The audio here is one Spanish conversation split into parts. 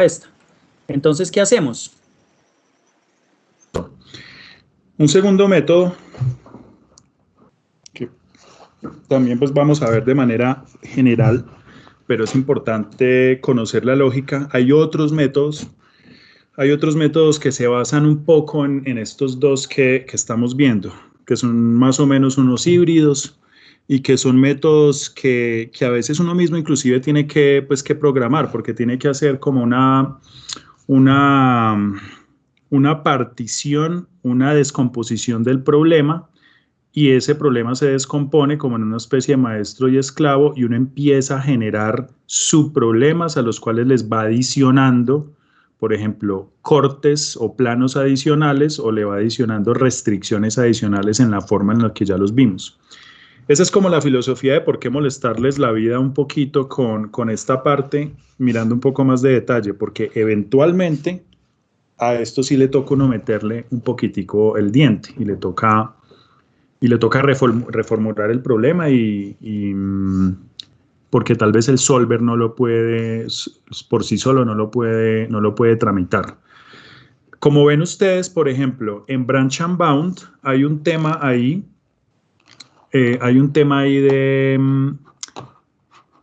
esta. Entonces, ¿qué hacemos? Un segundo método que también pues vamos a ver de manera general, pero es importante conocer la lógica. Hay otros métodos que se basan un poco en estos dos que estamos viendo, que son más o menos unos híbridos y que son métodos que a veces uno mismo inclusive tiene que programar, porque tiene que hacer como una partición, una descomposición del problema, y ese problema se descompone como en una especie de maestro y esclavo, y uno empieza a generar subproblemas a los cuales les va adicionando, por ejemplo, cortes o planos adicionales, o le va adicionando restricciones adicionales en la forma en la que ya los vimos. Esa es como la filosofía de por qué molestarles la vida un poquito con esta parte, mirando un poco más de detalle, porque eventualmente a esto sí le toca uno meterle un poquitico el diente y le toca reformular el problema porque tal vez el solver no lo puede, por sí solo no lo puede tramitar. Como ven ustedes, por ejemplo, en Branch and Bound hay un tema ahí,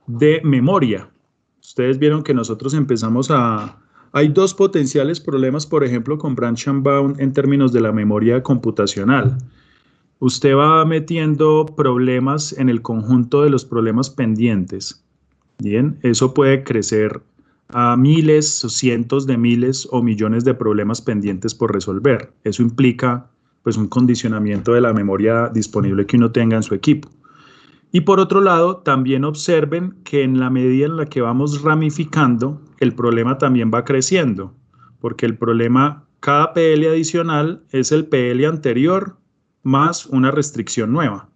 de memoria. Ustedes vieron que nosotros empezamos Hay dos potenciales problemas, por ejemplo, con Branch and Bound en términos de la memoria computacional. Usted va metiendo problemas en el conjunto de los problemas pendientes. Bien, eso puede crecer a miles, o cientos de miles o millones de problemas pendientes por resolver. Eso implica pues un condicionamiento de la memoria disponible que uno tenga en su equipo. Y por otro lado, también observen que en la medida en la que vamos ramificando, el problema también va creciendo, porque el problema, cada PL adicional es el PL anterior más una restricción nueva.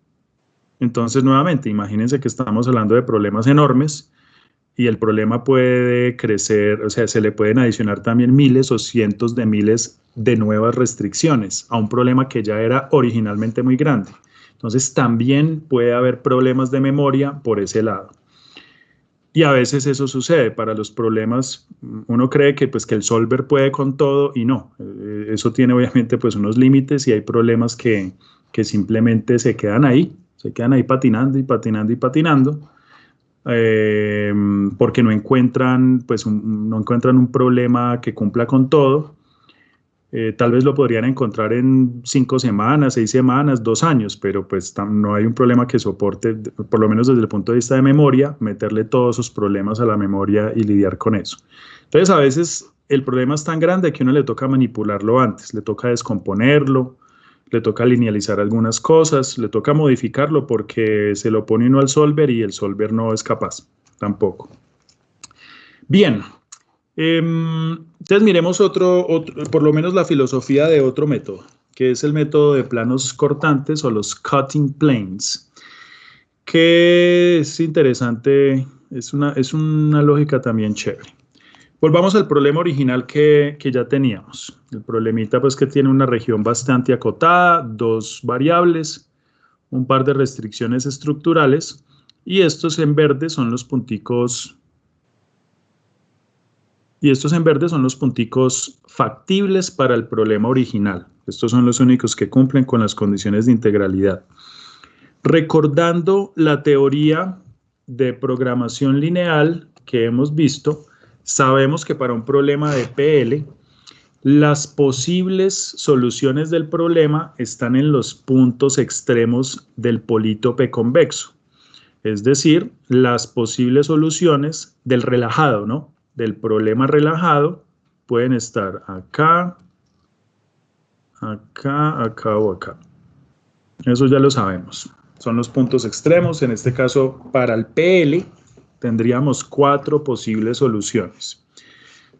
Entonces, nuevamente, imagínense que estamos hablando de problemas enormes y el problema puede crecer, o sea, se le pueden adicionar también miles o cientos de miles de nuevas restricciones a un problema que ya era originalmente muy grande. Entonces, también puede haber problemas de memoria por ese lado. Y a veces eso sucede. Para los problemas, uno cree que el solver puede con todo y no. Eso tiene obviamente pues unos límites, y hay problemas que simplemente se quedan ahí patinando y patinando y patinando, porque no encuentran un problema que cumpla con todo. Tal vez lo podrían encontrar en 5 semanas, 6 semanas, 2 años, pero pues no hay un problema que soporte, por lo menos desde el punto de vista de memoria, meterle todos esos problemas a la memoria y lidiar con eso. Entonces, a veces el problema es tan grande que a uno le toca manipularlo antes, le toca descomponerlo, le toca linealizar algunas cosas, le toca modificarlo porque se lo pone uno al solver y el solver no es capaz tampoco. Bien. Entonces miremos por lo menos la filosofía de otro método, que es el método de planos cortantes o los cutting planes, que es interesante, es una lógica también chévere. Volvamos al problema original que ya teníamos. El problemita pues que tiene una región bastante acotada, 2 variables, un par de restricciones estructurales, y estos en verde son los punticos. Y estos en verde son los punticos factibles para el problema original. Estos son los únicos que cumplen con las condiciones de integralidad. Recordando la teoría de programación lineal que hemos visto, sabemos que para un problema de PL, las posibles soluciones del problema están en los puntos extremos del polítope convexo. Es decir, las posibles soluciones del relajado, ¿no? Del problema relajado pueden estar acá, acá, acá o acá. Eso ya lo sabemos. Son los puntos extremos. En este caso, para el PL, tendríamos 4 posibles soluciones.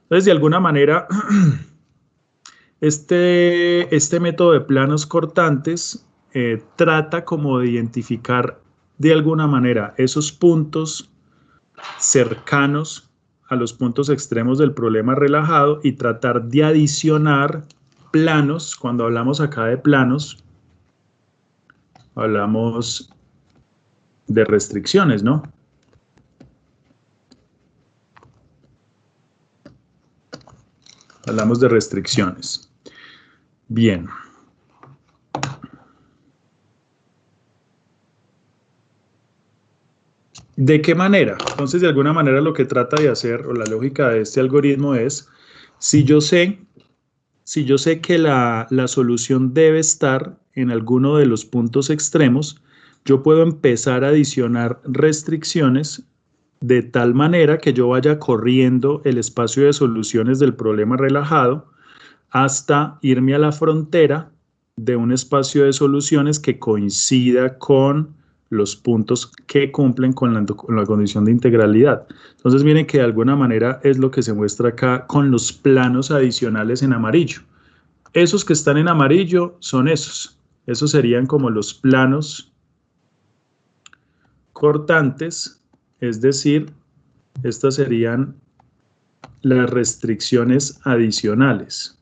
Entonces, de alguna manera, este método de planos cortantes trata como de identificar de alguna manera esos puntos cercanos a los puntos extremos del problema relajado y tratar de adicionar planos. Cuando hablamos acá de planos, hablamos de restricciones, ¿no? Hablamos de restricciones. Bien. ¿De qué manera? Entonces, de alguna manera lo que trata de hacer, o la lógica de este algoritmo es, si yo sé que la solución debe estar en alguno de los puntos extremos, yo puedo empezar a adicionar restricciones de tal manera que yo vaya corriendo el espacio de soluciones del problema relajado hasta irme a la frontera de un espacio de soluciones que coincida con los puntos que cumplen con la condición de integralidad. Entonces miren que de alguna manera es lo que se muestra acá con los planos adicionales en amarillo. Esos que están en amarillo son esos. Esos serían como los planos cortantes, es decir, estas serían las restricciones adicionales.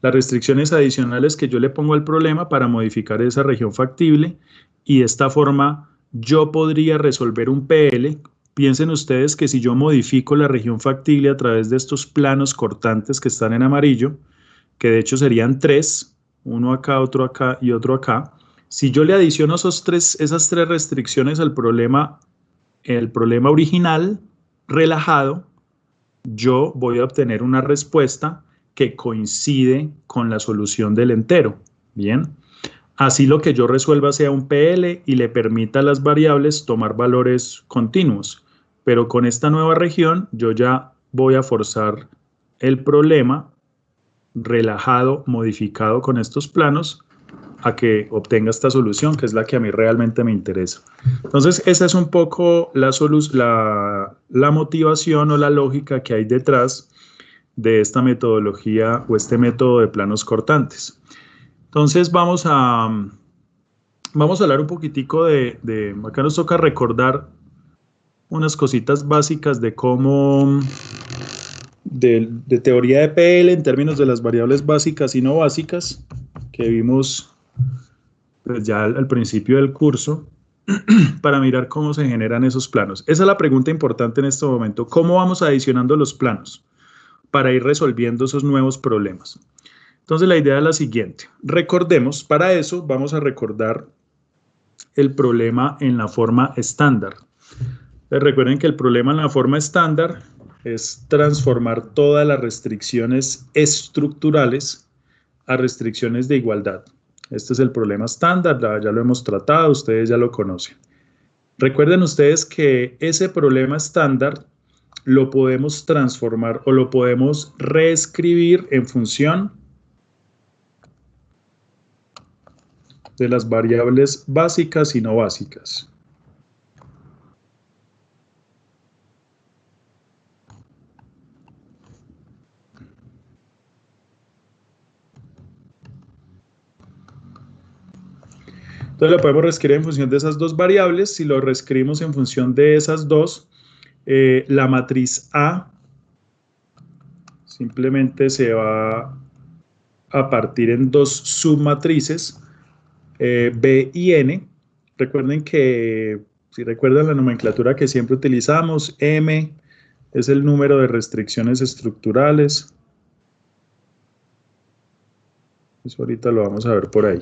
Las restricciones adicionales que yo le pongo al problema para modificar esa región factible, y de esta forma yo podría resolver un PL. Piensen ustedes que si yo modifico la región factible a través de estos planos cortantes que están en amarillo, que de hecho serían tres, uno acá, otro acá y otro acá, si yo le adiciono esas tres restricciones al problema, el problema original relajado, yo voy a obtener una respuesta que coincide con la solución del entero. Bien, así lo que yo resuelva sea un PL y le permita a las variables tomar valores continuos. Pero con esta nueva región yo ya voy a forzar el problema relajado, modificado con estos planos, a que obtenga esta solución, que es la que a mí realmente me interesa. Entonces, esa es un poco la motivación o la lógica que hay detrás de esta metodología o este método de planos cortantes. Entonces, vamos a hablar un poquitico acá nos toca recordar unas cositas básicas de cómo, de teoría de PL en términos de las variables básicas y no básicas, que vimos pues ya al principio del curso, para mirar cómo se generan esos planos. Esa es la pregunta importante en este momento. ¿Cómo vamos adicionando los planos para ir resolviendo esos nuevos problemas? Entonces la idea es la siguiente. Recordemos, para eso vamos a recordar el problema en la forma estándar. Recuerden que el problema en la forma estándar es transformar todas las restricciones estructurales a restricciones de igualdad. Este es el problema estándar, ya lo hemos tratado, ustedes ya lo conocen. Recuerden ustedes que ese problema estándar lo podemos transformar o lo podemos reescribir en función de las variables básicas y no básicas. Entonces lo podemos reescribir en función de esas dos variables. Si lo reescribimos en función de esas dos, la matriz A simplemente se va a partir en dos submatrices, B y N. Recuerden que, si recuerdan la nomenclatura que siempre utilizamos, M es el número de restricciones estructurales. Eso ahorita lo vamos a ver por ahí.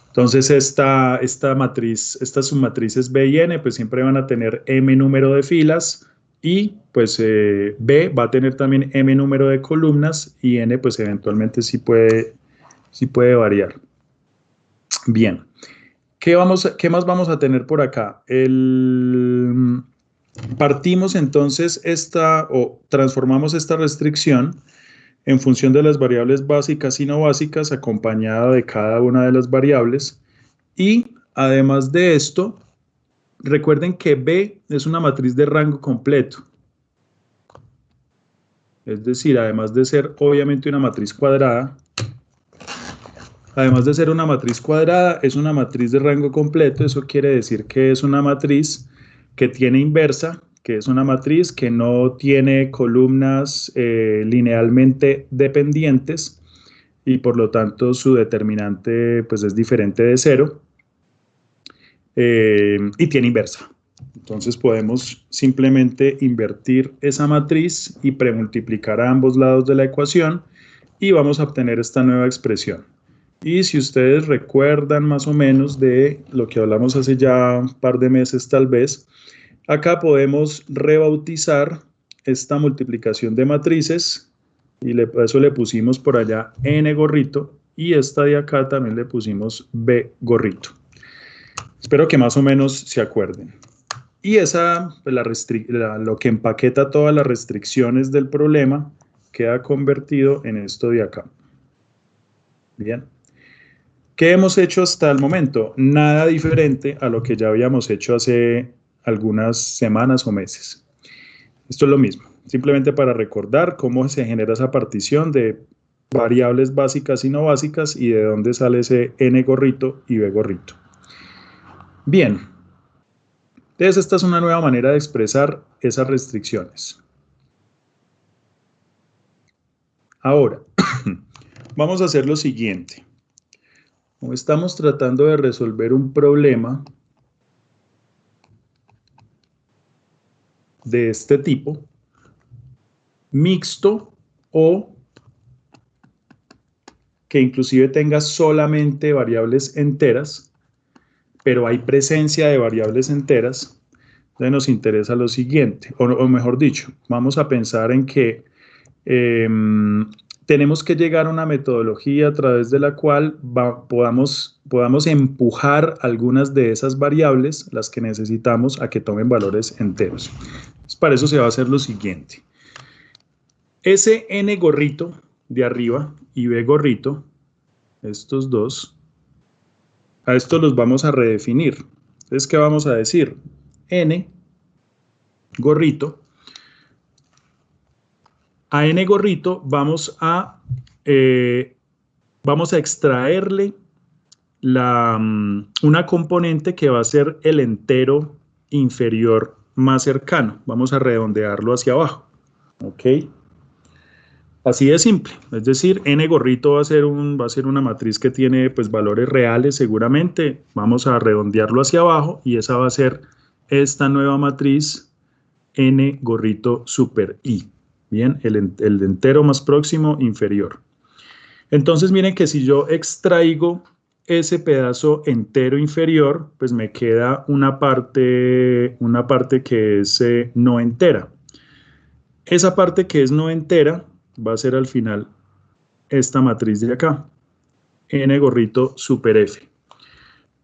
Entonces, estas submatrices B y N, pues siempre van a tener M número de filas y pues B va a tener también M número de columnas y N pues eventualmente sí puede variar. Bien, ¿qué más vamos a tener por acá? Partimos entonces transformamos esta restricción en función de las variables básicas y no básicas, acompañada de cada una de las variables. Y además de esto, recuerden que B es una matriz de rango completo. Es decir, además de ser obviamente una matriz cuadrada, es una matriz de rango completo. Eso quiere decir que es una matriz que tiene inversa, que es una matriz que no tiene columnas linealmente dependientes y por lo tanto su determinante pues es diferente de 0 y tiene inversa. Entonces podemos simplemente invertir esa matriz y premultiplicar a ambos lados de la ecuación y vamos a obtener esta nueva expresión. Y si ustedes recuerdan más o menos de lo que hablamos hace ya un par de meses tal vez, acá podemos rebautizar esta multiplicación de matrices y eso le pusimos por allá n gorrito y esta de acá también le pusimos b gorrito. Espero que más o menos se acuerden. Y esa, pues, lo que empaqueta todas las restricciones del problema queda convertido en esto de acá. Bien. ¿Qué hemos hecho hasta el momento? Nada diferente a lo que ya habíamos hecho hace algunas semanas o meses. Esto es lo mismo, simplemente para recordar cómo se genera esa partición de variables básicas y no básicas y de dónde sale ese n gorrito y b gorrito. Bien, entonces esta es una nueva manera de expresar esas restricciones. Ahora, vamos a hacer lo siguiente. Como estamos tratando de resolver un problema de este tipo, mixto o que inclusive tenga solamente variables enteras, pero hay presencia de variables enteras, entonces nos interesa lo siguiente, o mejor dicho, vamos a pensar en que tenemos que llegar a una metodología a través de la cual podamos empujar algunas de esas variables, las que necesitamos, a que tomen valores enteros. Entonces, para eso se va a hacer lo siguiente. Ese n gorrito de arriba y b gorrito, estos dos, a estos los vamos a redefinir. Entonces, ¿qué vamos a decir? N gorrito. A n gorrito vamos a extraerle una componente que va a ser el entero inferior más cercano. Vamos a redondearlo hacia abajo. ¿Ok? Así de simple. Es decir, n gorrito va a ser una matriz que tiene pues, valores reales seguramente. Vamos a redondearlo hacia abajo y esa va a ser esta nueva matriz n gorrito super i. Bien, el entero más próximo inferior. Entonces miren que si yo extraigo ese pedazo entero inferior, pues me queda una parte que es no entera. Esa parte que es no entera va a ser al final esta matriz de acá, n gorrito super f.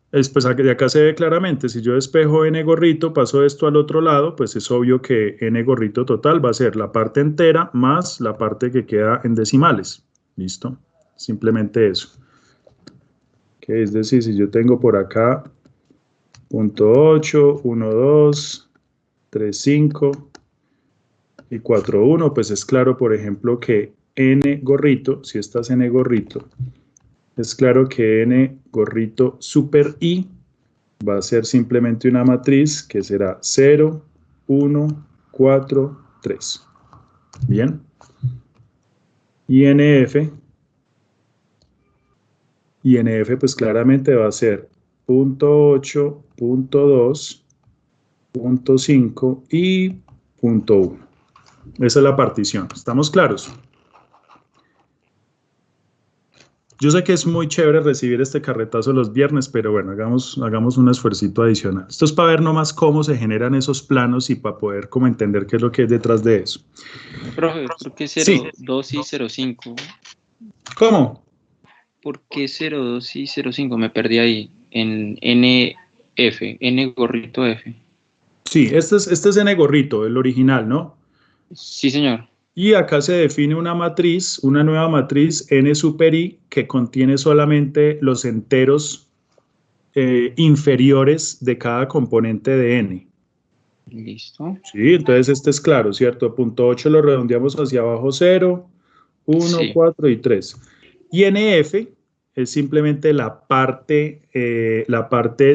Pues de acá se ve claramente, si yo despejo n gorrito, paso esto al otro lado, pues es obvio que n gorrito total va a ser la parte entera más la parte que queda en decimales. ¿Listo? Simplemente eso. Okay, es decir, si yo tengo por acá 0.8, 1.2, 3.5 y 4.1, pues es claro, por ejemplo, que n gorrito, si esta es n gorrito, es claro que n gorrito super i va a ser simplemente una matriz que será 0, 1, 4, 3. Bien. Y nf pues claramente va a ser 0.8, 0.2, 0.5 y 0.1. Esa es la partición. ¿Estamos claros? Yo sé que es muy chévere recibir este carretazo los viernes, pero bueno, hagamos un esfuercito adicional. Esto es para ver nomás cómo se generan esos planos y para poder como entender qué es lo que es detrás de eso. Profe, ¿por qué 0,2 y 0,5? ¿Cómo? ¿Por qué 0,2 y 0,5? Me perdí ahí en NF, N gorrito F. Sí, este es n gorrito, el original, ¿no? Sí, señor. Y acá se define una matriz, una nueva matriz n super i que contiene solamente los enteros inferiores de cada componente de n. Listo. Sí, entonces este es claro, ¿cierto? 0.8 lo redondeamos hacia abajo 0, 1, Sí. 4 y 3. Y nf es simplemente la parte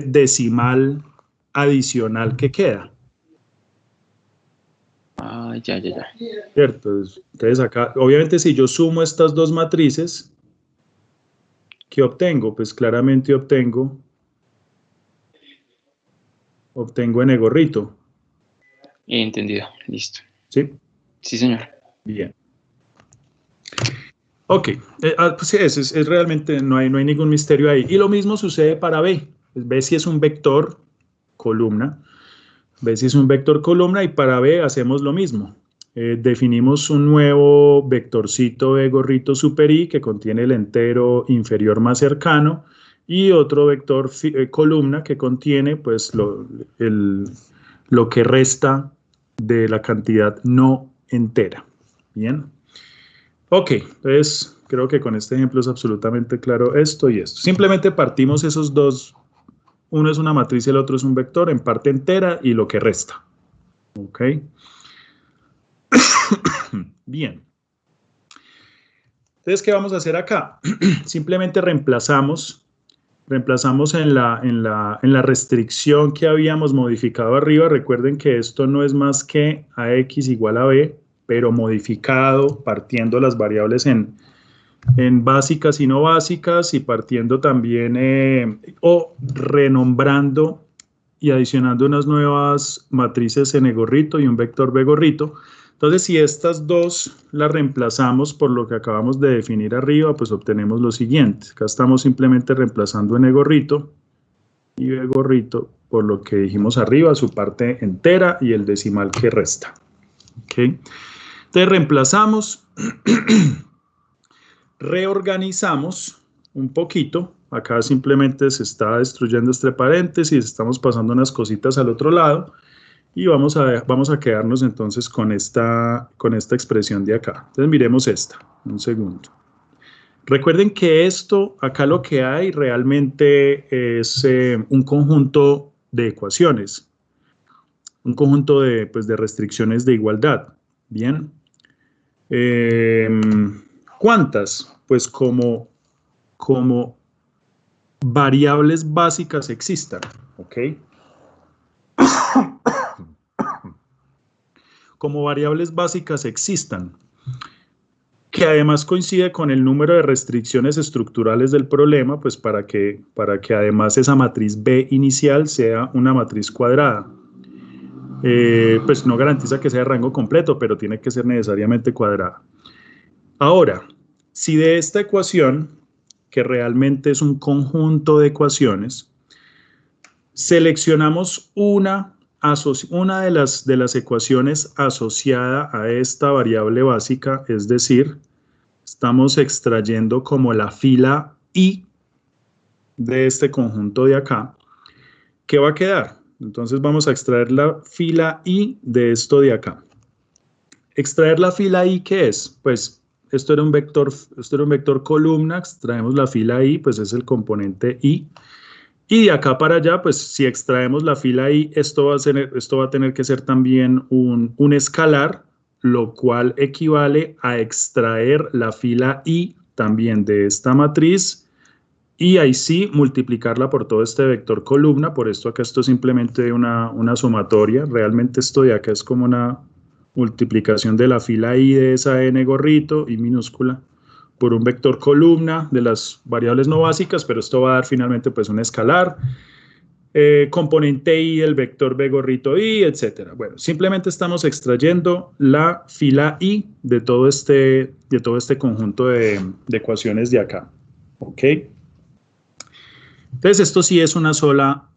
decimal adicional que queda. Ah, ya. ¿Cierto? Entonces acá, obviamente si yo sumo estas dos matrices, ¿qué obtengo? Pues claramente obtengo obtengo n gorrito. Entendido, listo. ¿Sí? Sí, señor. Bien. Ok, pues sí, es realmente, no hay ningún misterio ahí. Y lo mismo sucede para B. B si es un vector columna. B si es un vector columna y para B hacemos lo mismo. Definimos un nuevo vectorcito B gorrito super I que contiene el entero inferior más cercano y otro vector columna que contiene pues lo que resta de la cantidad no entera. Bien. Ok, entonces creo que con este ejemplo es absolutamente claro esto y esto. Simplemente partimos esos dos. Uno es una matriz y el otro es un vector en parte entera y lo que resta. Ok. Bien. Entonces, ¿qué vamos a hacer acá? Simplemente reemplazamos en la restricción que habíamos modificado arriba. Recuerden que esto no es más que AX igual a B, pero modificado partiendo las variables en básicas y no básicas y partiendo también o renombrando y adicionando unas nuevas matrices n gorrito y un vector b gorrito. Entonces, si estas dos las reemplazamos por lo que acabamos de definir arriba, pues obtenemos lo siguiente. Acá estamos simplemente reemplazando n gorrito y b gorrito por lo que dijimos arriba, su parte entera y el decimal que resta. ¿Okay? Entonces, reemplazamos, reorganizamos un poquito. Acá simplemente se está destruyendo este paréntesis, estamos pasando unas cositas al otro lado. Y vamos a quedarnos entonces con esta expresión de acá. Entonces miremos esta, un segundo. Recuerden que esto, acá lo que hay realmente es un conjunto de ecuaciones, un conjunto de restricciones de igualdad. Bien. ¿Cuántas? Pues como variables básicas existan. ¿Ok? Como variables básicas existan, que además coincide con el número de restricciones estructurales del problema, pues para que además esa matriz B inicial sea una matriz cuadrada. Pues no garantiza que sea de rango completo, pero tiene que ser necesariamente cuadrada. Ahora, si de esta ecuación, que realmente es un conjunto de ecuaciones, seleccionamos una de las ecuaciones asociada a esta variable básica, es decir, estamos extrayendo como la fila I de este conjunto de acá, ¿qué va a quedar? Entonces vamos a extraer la fila I de esto de acá. Extraer la fila I, ¿qué es? Pues esto era un vector columna, extraemos la fila I, pues es el componente I. Y de acá para allá, pues si extraemos la fila I, esto va a tener que ser también un escalar, lo cual equivale a extraer la fila I también de esta matriz y ahí sí multiplicarla por todo este vector columna. Por esto acá esto es simplemente una sumatoria. Realmente esto de acá es como una multiplicación de la fila I de esa n gorrito, I minúscula, por un vector columna de las variables no básicas, pero esto va a dar finalmente pues un escalar, componente I del vector B gorrito I, etcétera. Bueno, simplemente estamos extrayendo la fila I de todo este conjunto de ecuaciones de acá. ¿Ok? Entonces esto sí es una sola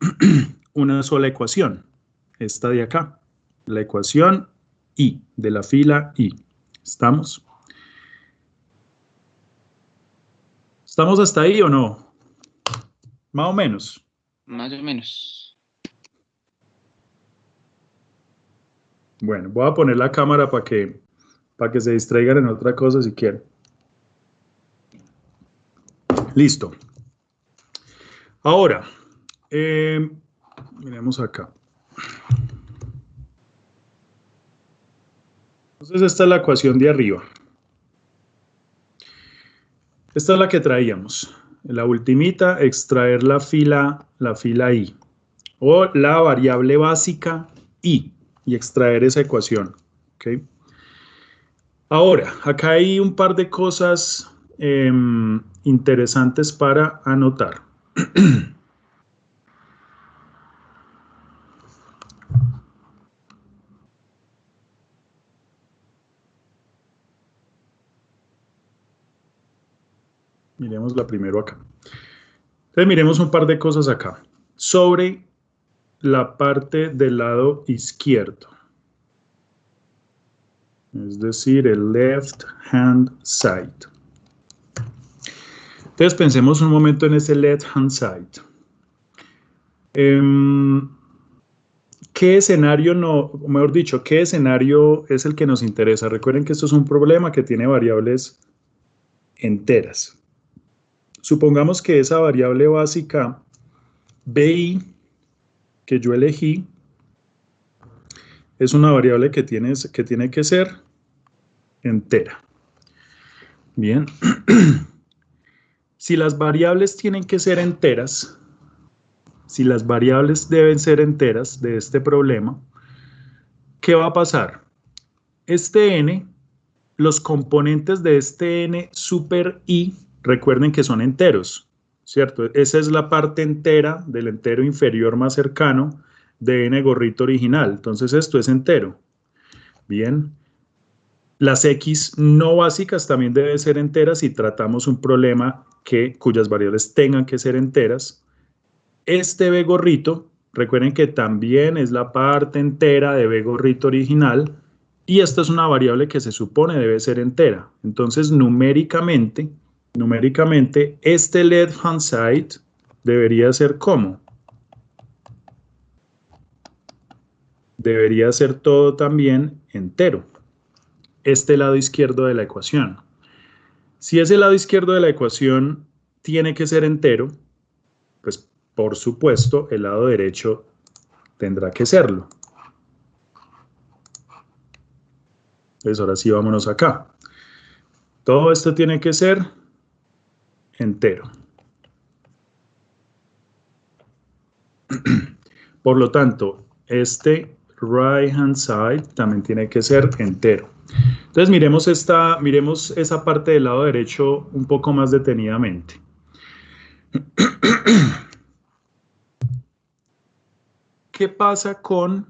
ecuación, esta de acá, la ecuación I, de la fila I. ¿Estamos? ¿Estamos hasta ahí o no? Más o menos. Más o menos. Bueno, voy a poner la cámara para que se distraigan en otra cosa si quieren. Listo. Ahora, miremos acá. Entonces esta es la ecuación de arriba. Esta es la que traíamos. La ultimita, extraer la fila I o la variable básica I y extraer esa ecuación. ¿Okay? Ahora, acá hay un par de cosas interesantes para anotar. Miremosla primero acá. Entonces miremos un par de cosas acá. Sobre la parte del lado izquierdo. Es decir, el left hand side. Entonces pensemos un momento en ese left hand side. ¿Qué escenario no, o mejor dicho, qué escenario es el que nos interesa? Recuerden que esto es un problema que tiene variables enteras. Supongamos que esa variable básica BI que yo elegí es una variable que tiene que ser entera. Bien. Si las variables tienen que ser enteras, si las variables deben ser enteras de este problema, ¿qué va a pasar? Este n, los componentes de este n super i, recuerden que son enteros, ¿cierto? Esa es la parte entera del entero inferior más cercano de n gorrito original. Entonces esto es entero. Bien. Las x no básicas también deben ser enteras si tratamos un problema cuyas variables tengan que ser enteras. Este b gorrito, recuerden que también es la parte entera de b gorrito original y esta es una variable que se supone debe ser entera. Entonces, numéricamente, este left hand side debería ser ¿cómo? Debería ser todo también entero. Este lado izquierdo de la ecuación. Si ese lado izquierdo de la ecuación tiene que ser entero, pues por supuesto el lado derecho tendrá que serlo. Entonces ahora sí vámonos acá. Todo esto tiene que ser entero. Por lo tanto, este right hand side también tiene que ser entero. Entonces miremos esa parte del lado derecho un poco más detenidamente. ¿Qué pasa con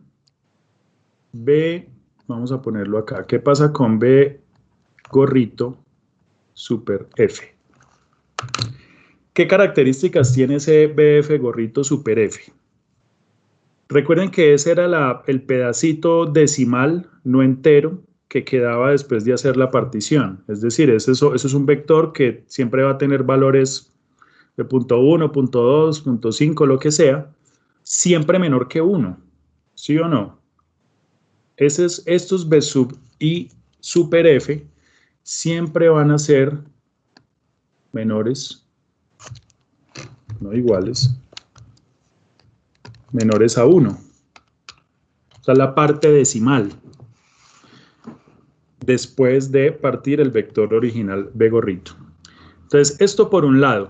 B? Vamos a ponerlo acá. ¿Qué pasa con B gorrito super F? ¿Qué características tiene ese BF gorrito super F? Recuerden que ese era el pedacito decimal, no entero, que quedaba después de hacer la partición. Es decir, eso es un vector que siempre va a tener valores de punto 1, punto 2, punto 5, lo que sea, siempre menor que 1. ¿Sí o no? Estos B sub y super F siempre van a ser menores, no iguales, menores a 1. O sea, la parte decimal después de partir el vector original B gorrito. Entonces, esto por un lado.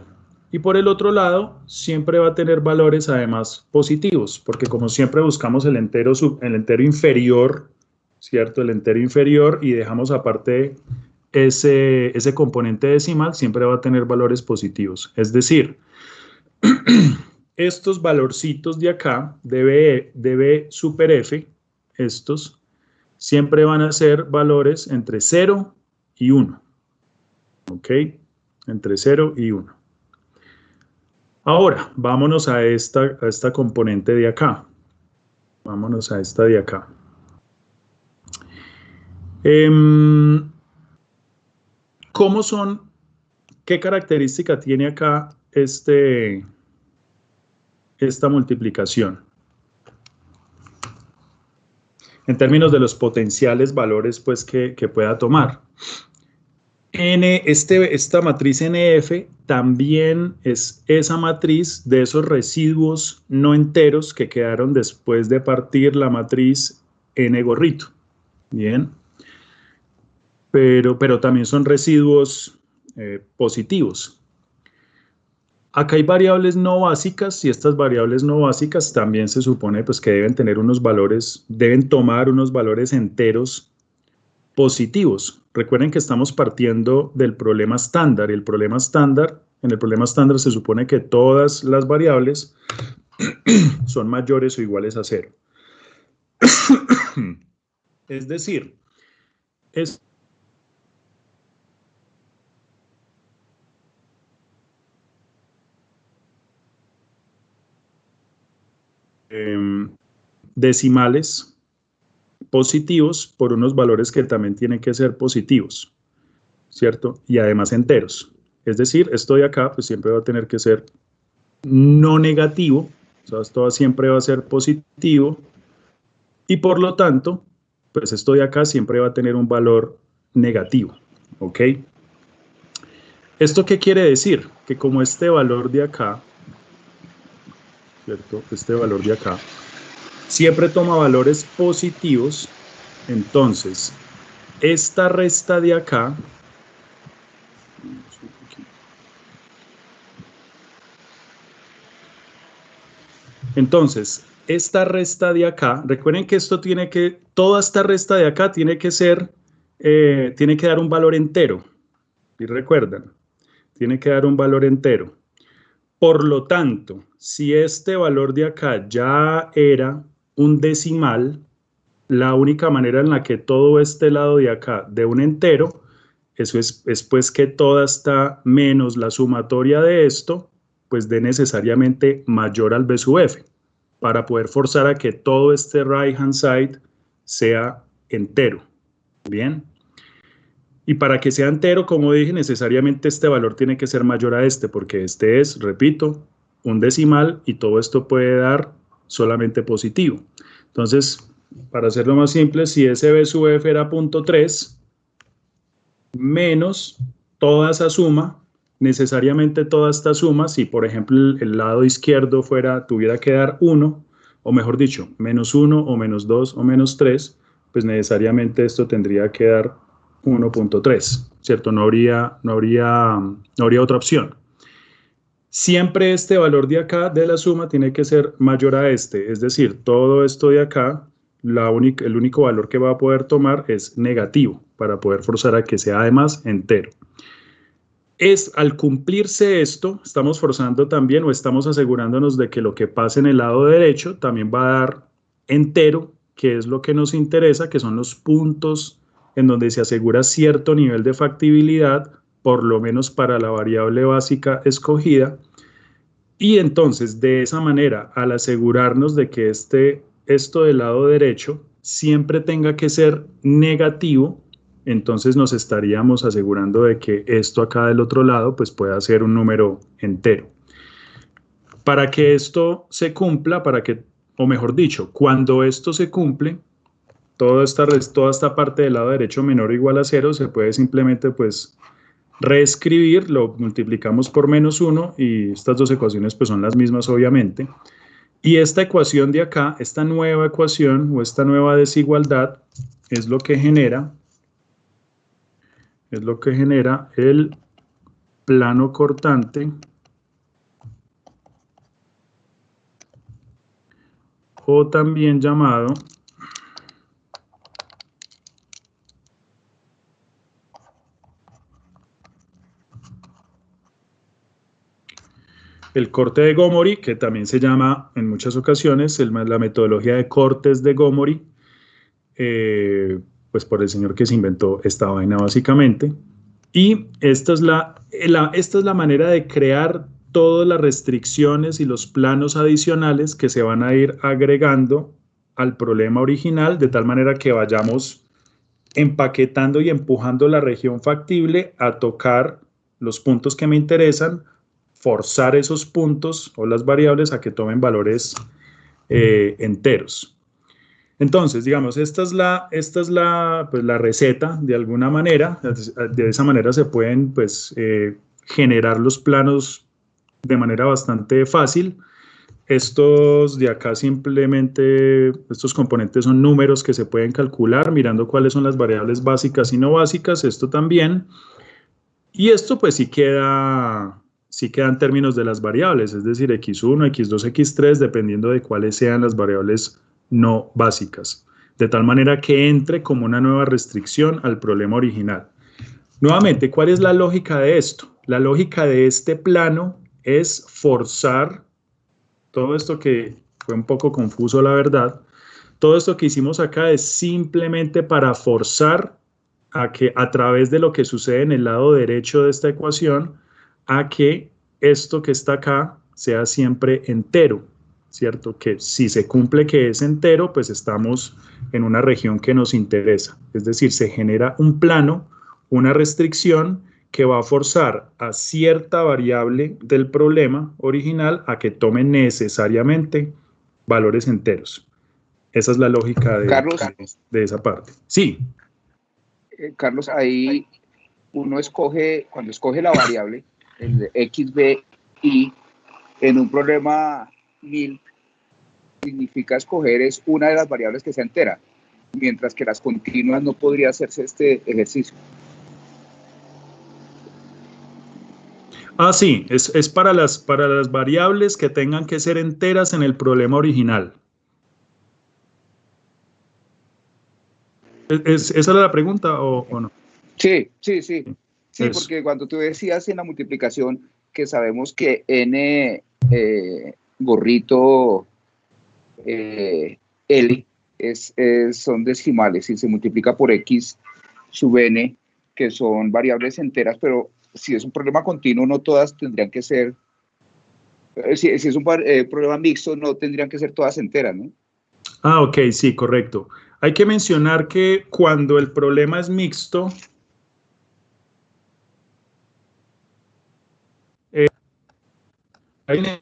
Y por el otro lado, siempre va a tener valores además positivos, porque como siempre buscamos el entero inferior, ¿cierto? El entero inferior y dejamos aparte ese componente decimal, siempre va a tener valores positivos. Es decir, estos valorcitos de acá, de B super F, estos, siempre van a ser valores entre 0 y 1. ¿Ok? Entre 0 y 1. Ahora, vámonos a esta componente de acá. Vámonos a esta de acá. ¿Cómo son? ¿Qué característica tiene acá esta multiplicación? En términos de los potenciales valores pues, que pueda tomar. Esta matriz NF también es esa matriz de esos residuos no enteros que quedaron después de partir la matriz N gorrito. Bien. Pero también son residuos positivos. Acá hay variables no básicas y estas variables no básicas también se supone pues, que deben tener unos valores, deben tomar unos valores enteros positivos. Recuerden que estamos partiendo del problema estándar. En el problema estándar se supone que todas las variables son mayores o iguales a 0. Es decir, decimales positivos por unos valores que también tienen que ser positivos, ¿cierto? Y además enteros. Es decir, esto de acá pues siempre va a tener que ser no negativo, o sea, esto siempre va a ser positivo y por lo tanto, pues esto de acá siempre va a tener un valor negativo, ¿ok? ¿Esto qué quiere decir? Que como este valor de acá, ¿cierto? Este valor de acá siempre toma valores positivos, entonces esta resta de acá, entonces esta resta de acá, recuerden que esto tiene que, toda esta resta de acá tiene que ser, tiene que dar un valor entero, y recuerdan, tiene que dar un valor entero. Por lo tanto, si este valor de acá ya era un decimal, la única manera en la que todo este lado de acá de un entero, eso es pues que toda esta menos la sumatoria de esto, pues dé necesariamente mayor al b sub f, para poder forzar a que todo este right hand side sea entero. Bien. Y para que sea entero, como dije, necesariamente este valor tiene que ser mayor a este, porque este es, repito, un decimal y todo esto puede dar solamente positivo. Entonces, para hacerlo más simple, si ese b sub f era 0.3 menos toda esa suma, necesariamente toda esta suma, si por ejemplo el lado izquierdo tuviera que dar 1, o mejor dicho, menos 1 o menos 2 o menos 3, pues necesariamente esto tendría que dar 1.3, ¿cierto? No habría otra opción. Siempre este valor de acá de la suma tiene que ser mayor a este, es decir, todo esto de acá, el único valor que va a poder tomar es negativo, para poder forzar a que sea además entero. Al cumplirse esto, estamos forzando también o estamos asegurándonos de que lo que pase en el lado derecho también va a dar entero, que es lo que nos interesa, que son los puntos en donde se asegura cierto nivel de factibilidad, por lo menos para la variable básica escogida. Y entonces, de esa manera, al asegurarnos de que esto del lado derecho siempre tenga que ser negativo, entonces nos estaríamos asegurando de que esto acá del otro lado pues pueda ser un número entero. Para que esto se cumpla, o mejor dicho, cuando esto se cumple, toda esta parte del lado derecho menor o igual a 0 se puede simplemente pues reescribir, lo multiplicamos por menos 1 y estas dos ecuaciones pues son las mismas obviamente. Y esta ecuación de acá, esta nueva ecuación o esta nueva desigualdad es lo que genera el plano cortante o también llamado el corte de Gomori, que también se llama en muchas ocasiones la metodología de cortes de Gomori, pues por el señor que se inventó esta vaina básicamente. Y esta es la manera de crear todas las restricciones y los planos adicionales que se van a ir agregando al problema original, de tal manera que vayamos empaquetando y empujando la región factible a tocar los puntos que me interesan, forzar esos puntos o las variables a que tomen valores enteros. Entonces, digamos, esta es la receta de alguna manera. De esa manera se pueden pues, generar los planos de manera bastante fácil. Estos de acá simplemente, estos componentes son números que se pueden calcular mirando cuáles son las variables básicas y no básicas, esto también. Y esto pues sí queda en términos de las variables, es decir, x1, x2, x3, dependiendo de cuáles sean las variables no básicas, de tal manera que entre como una nueva restricción al problema original. Nuevamente, ¿cuál es la lógica de esto? La lógica de este plano es forzar todo esto que fue un poco confuso, la verdad. Todo esto que hicimos acá es simplemente para forzar a que a través de lo que sucede en el lado derecho de esta ecuación, a que esto que está acá sea siempre entero, ¿cierto? Que si se cumple que es entero, pues estamos en una región que nos interesa. Es decir, se genera un plano, una restricción que va a forzar a cierta variable del problema original a que tome necesariamente valores enteros. Esa es la lógica Carlos, de esa parte. Sí. Carlos, ahí uno escoge, cuando escoge la variable, el de x, b, y, en un problema 1000, significa escoger es una de las variables que sea entera, mientras que las continuas no podría hacerse este ejercicio. Ah, sí, es para las variables que tengan que ser enteras en el problema original. ¿Esa era la pregunta o no? Sí, Eso. porque cuando tú decías en la multiplicación que sabemos que n gorrito L son decimales y se multiplica por x sub n, que son variables enteras, pero si es un problema continuo, no todas tendrían que ser, si es un problema mixto, no tendrían que ser todas enteras, ¿no? Ah, ok, sí, correcto. Hay que mencionar que cuando el problema es mixto, hay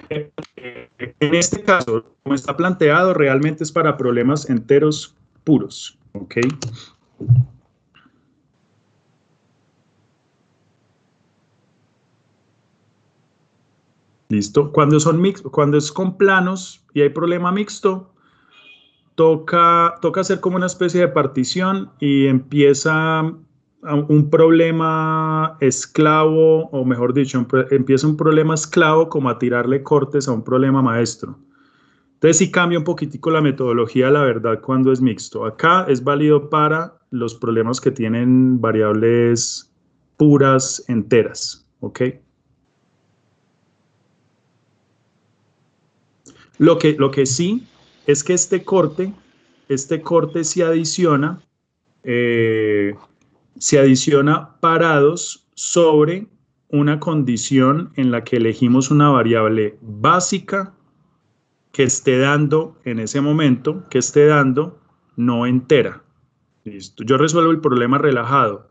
en este caso, como está planteado, realmente es para problemas enteros puros, ¿ok? ¿Listo? Cuando es con planos y hay problema mixto, toca hacer como una especie de partición y empieza un problema esclavo, o mejor dicho, empieza un problema esclavo como a tirarle cortes a un problema maestro. Entonces sí cambia un poquitico la metodología, la verdad, cuando es mixto. Acá es válido para los problemas que tienen variables puras enteras, ¿ok? Lo que sí es que este corte se adiciona parados sobre una condición en la que elegimos una variable básica que esté dando en ese momento, que esté dando no entera. Listo. Yo resuelvo el problema relajado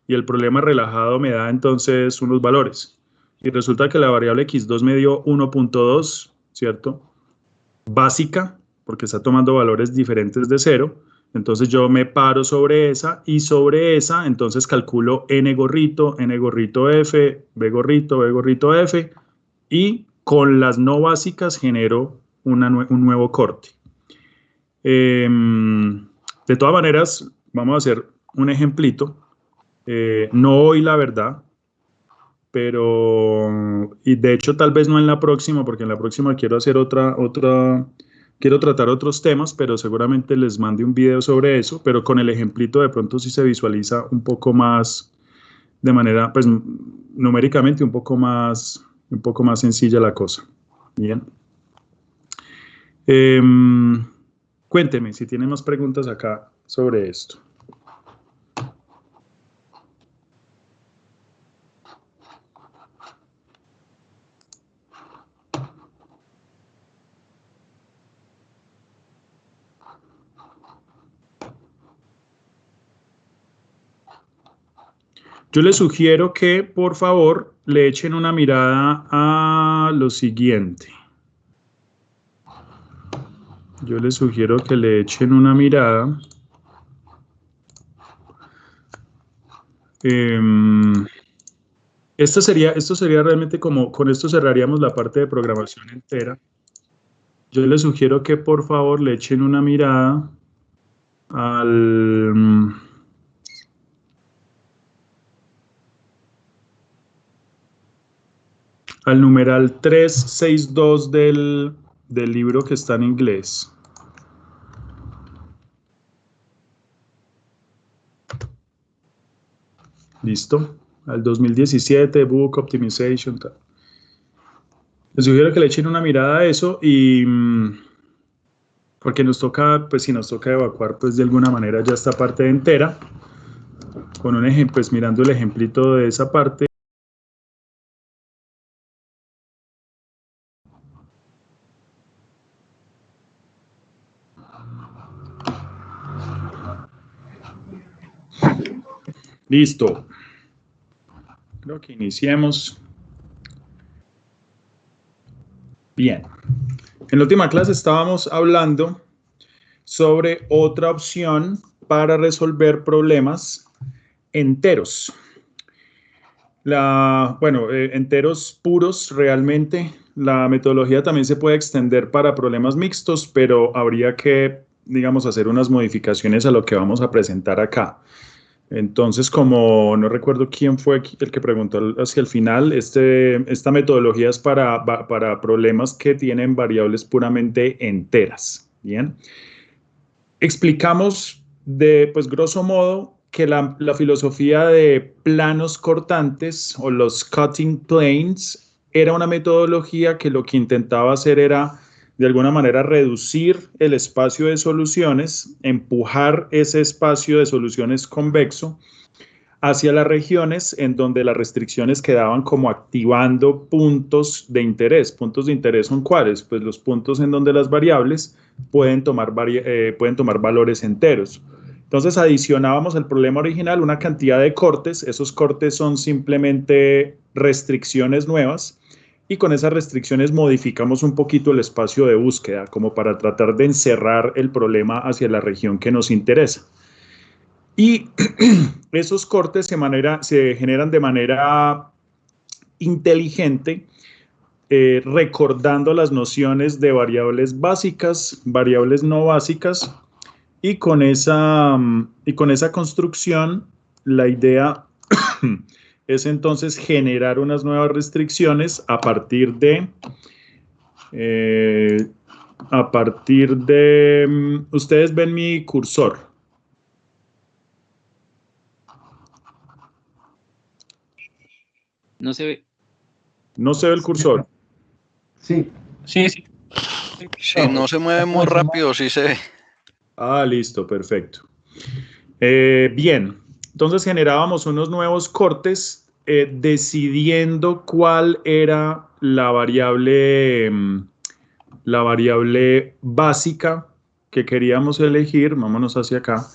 y el problema relajado me da entonces unos valores. Y resulta que la variable x2 me dio 1.2, ¿cierto? Básica, porque está tomando valores diferentes de 0. Entonces yo me paro sobre esa y sobre esa entonces calculo n gorrito f, b gorrito f y con las no básicas genero un nuevo corte. De todas maneras, vamos a hacer un ejemplito. No hoy, la verdad, pero, y de hecho tal vez no en la próxima, porque en la próxima quiero hacer quiero tratar otros temas, pero seguramente les mande un video sobre eso, pero con el ejemplito de pronto sí se visualiza un poco más, de manera, pues numéricamente un poco más sencilla la cosa. Bien. Cuénteme si tienen más preguntas acá sobre esto. Yo les sugiero que, por favor, le echen una mirada a lo siguiente. Yo les sugiero que le echen una mirada. Esto sería realmente como, con esto cerraríamos la parte de programación entera. Yo les sugiero que, por favor, le echen una mirada al numeral 362 del libro que está en inglés. ¿Listo? Al 2017, Book Optimization. Tal. Les sugiero que le echen una mirada a eso y porque nos toca, pues si nos toca evacuar, pues de alguna manera ya esta parte entera. con un ejemplo, pues mirando el ejemplito de esa parte. Listo. Creo que iniciemos. Bien. En la última clase estábamos hablando sobre otra opción para resolver problemas enteros. Enteros puros realmente. La metodología también se puede extender para problemas mixtos, pero habría que, digamos, hacer unas modificaciones a lo que vamos a presentar acá. Entonces, como no recuerdo quién fue el que preguntó hacia el final, esta metodología es para problemas que tienen variables puramente enteras. Bien. Explicamos pues grosso modo, que la filosofía de planos cortantes o los cutting planes era una metodología que lo que intentaba hacer era, de alguna manera, reducir el espacio de soluciones, empujar ese espacio de soluciones convexo hacia las regiones en donde las restricciones quedaban como activando puntos de interés. ¿Puntos de interés son cuáles? Pues los puntos en donde las variables pueden tomar valores enteros. Entonces adicionábamos al problema original una cantidad de cortes. Esos cortes son simplemente restricciones nuevas y con esas restricciones modificamos un poquito el espacio de búsqueda como para tratar de encerrar el problema hacia la región que nos interesa. Y esos cortes se generan de manera inteligente, recordando las nociones de variables básicas, variables no básicas, y con esa construcción, la idea es entonces generar unas nuevas restricciones a partir de ustedes ven mi cursor. No se ve. ¿No se ve el cursor? Sí. Sí, sí. Si no se mueve muy rápido, sí se ve. Ah, listo, perfecto. Bien, entonces generábamos unos nuevos cortes decidiendo cuál era la variable básica que queríamos elegir. Vámonos hacia acá.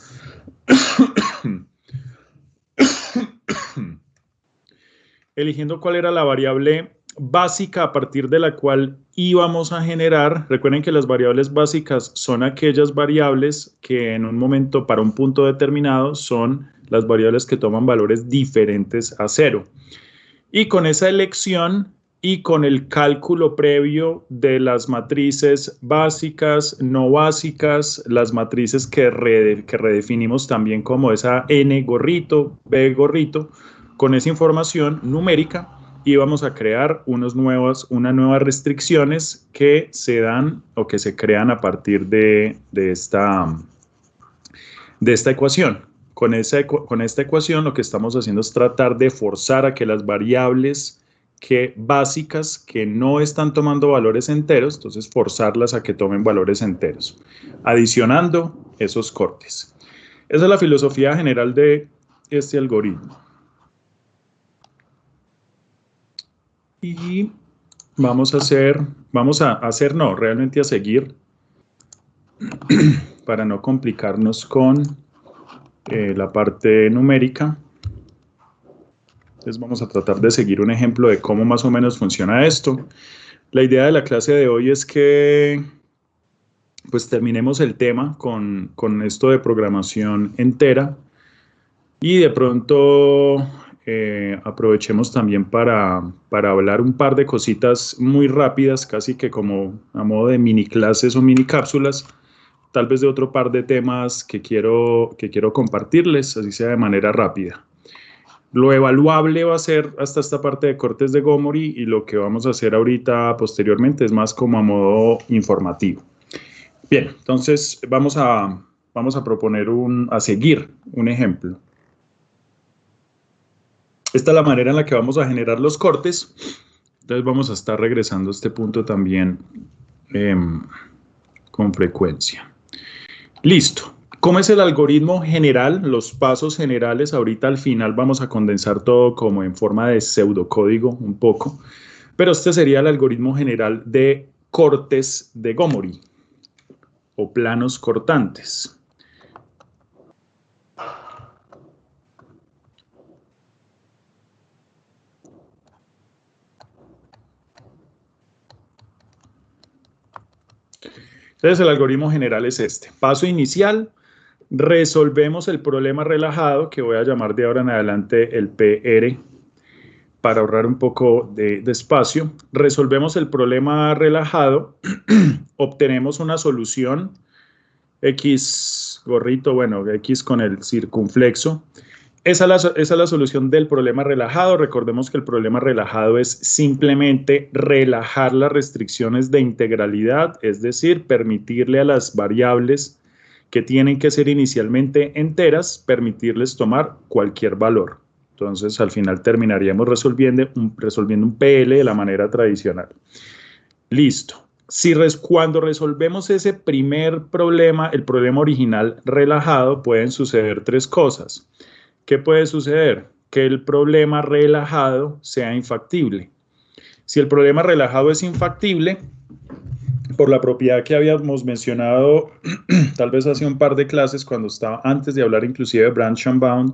Eligiendo cuál era la variable básica a partir de la cual íbamos a generar. Recuerden que las variables básicas son aquellas variables que en un momento, para un punto determinado, son las variables que toman valores diferentes a 0. Y con esa elección y con el cálculo previo de las matrices básicas, no básicas, las matrices que redefinimos también como esa N gorrito, B gorrito, con esa información numérica íbamos a crear unas nuevas restricciones que se dan o que se crean a partir de esta ecuación. Con esta ecuación lo que estamos haciendo es tratar de forzar a que las variables básicas que no están tomando valores enteros, entonces forzarlas a que tomen valores enteros, adicionando esos cortes. Esa es la filosofía general de este algoritmo. Y realmente a seguir, para no complicarnos con la parte numérica. Entonces vamos a tratar de seguir un ejemplo de cómo más o menos funciona esto. La idea de la clase de hoy es que pues terminemos el tema con esto de programación entera y de pronto aprovechemos también para hablar un par de cositas muy rápidas, casi que como a modo de mini clases o mini cápsulas, tal vez de otro par de temas que quiero compartirles, así sea de manera rápida. Lo evaluable va a ser hasta esta parte de cortes de Gomori y lo que vamos a hacer ahorita posteriormente es más como a modo informativo. Bien, entonces vamos a proponer a seguir un ejemplo. Esta es la manera en la que vamos a generar los cortes. Entonces vamos a estar regresando a este punto también con frecuencia. Listo. ¿Cómo es el algoritmo general? Los pasos generales, ahorita al final vamos a condensar todo como en forma de pseudocódigo un poco, pero este sería el algoritmo general de cortes de Gomori o planos cortantes. Entonces el algoritmo general es este. Paso inicial, resolvemos el problema relajado, que voy a llamar de ahora en adelante el PR, para ahorrar un poco de espacio. Resolvemos el problema relajado, obtenemos una solución, X gorrito, bueno, X con el circunflexo. Esa es la solución del problema relajado. Recordemos que el problema relajado es simplemente relajar las restricciones de integralidad, es decir, permitirle a las variables que tienen que ser inicialmente enteras, permitirles tomar cualquier valor. Entonces, al final terminaríamos resolviendo un PL de la manera tradicional. Listo. Cuando resolvemos ese primer problema, el problema original relajado, pueden suceder tres cosas. ¿Qué puede suceder? Que el problema relajado sea infactible. Si el problema relajado es infactible, por la propiedad que habíamos mencionado tal vez hace un par de clases cuando estaba antes de hablar inclusive de branch and bound,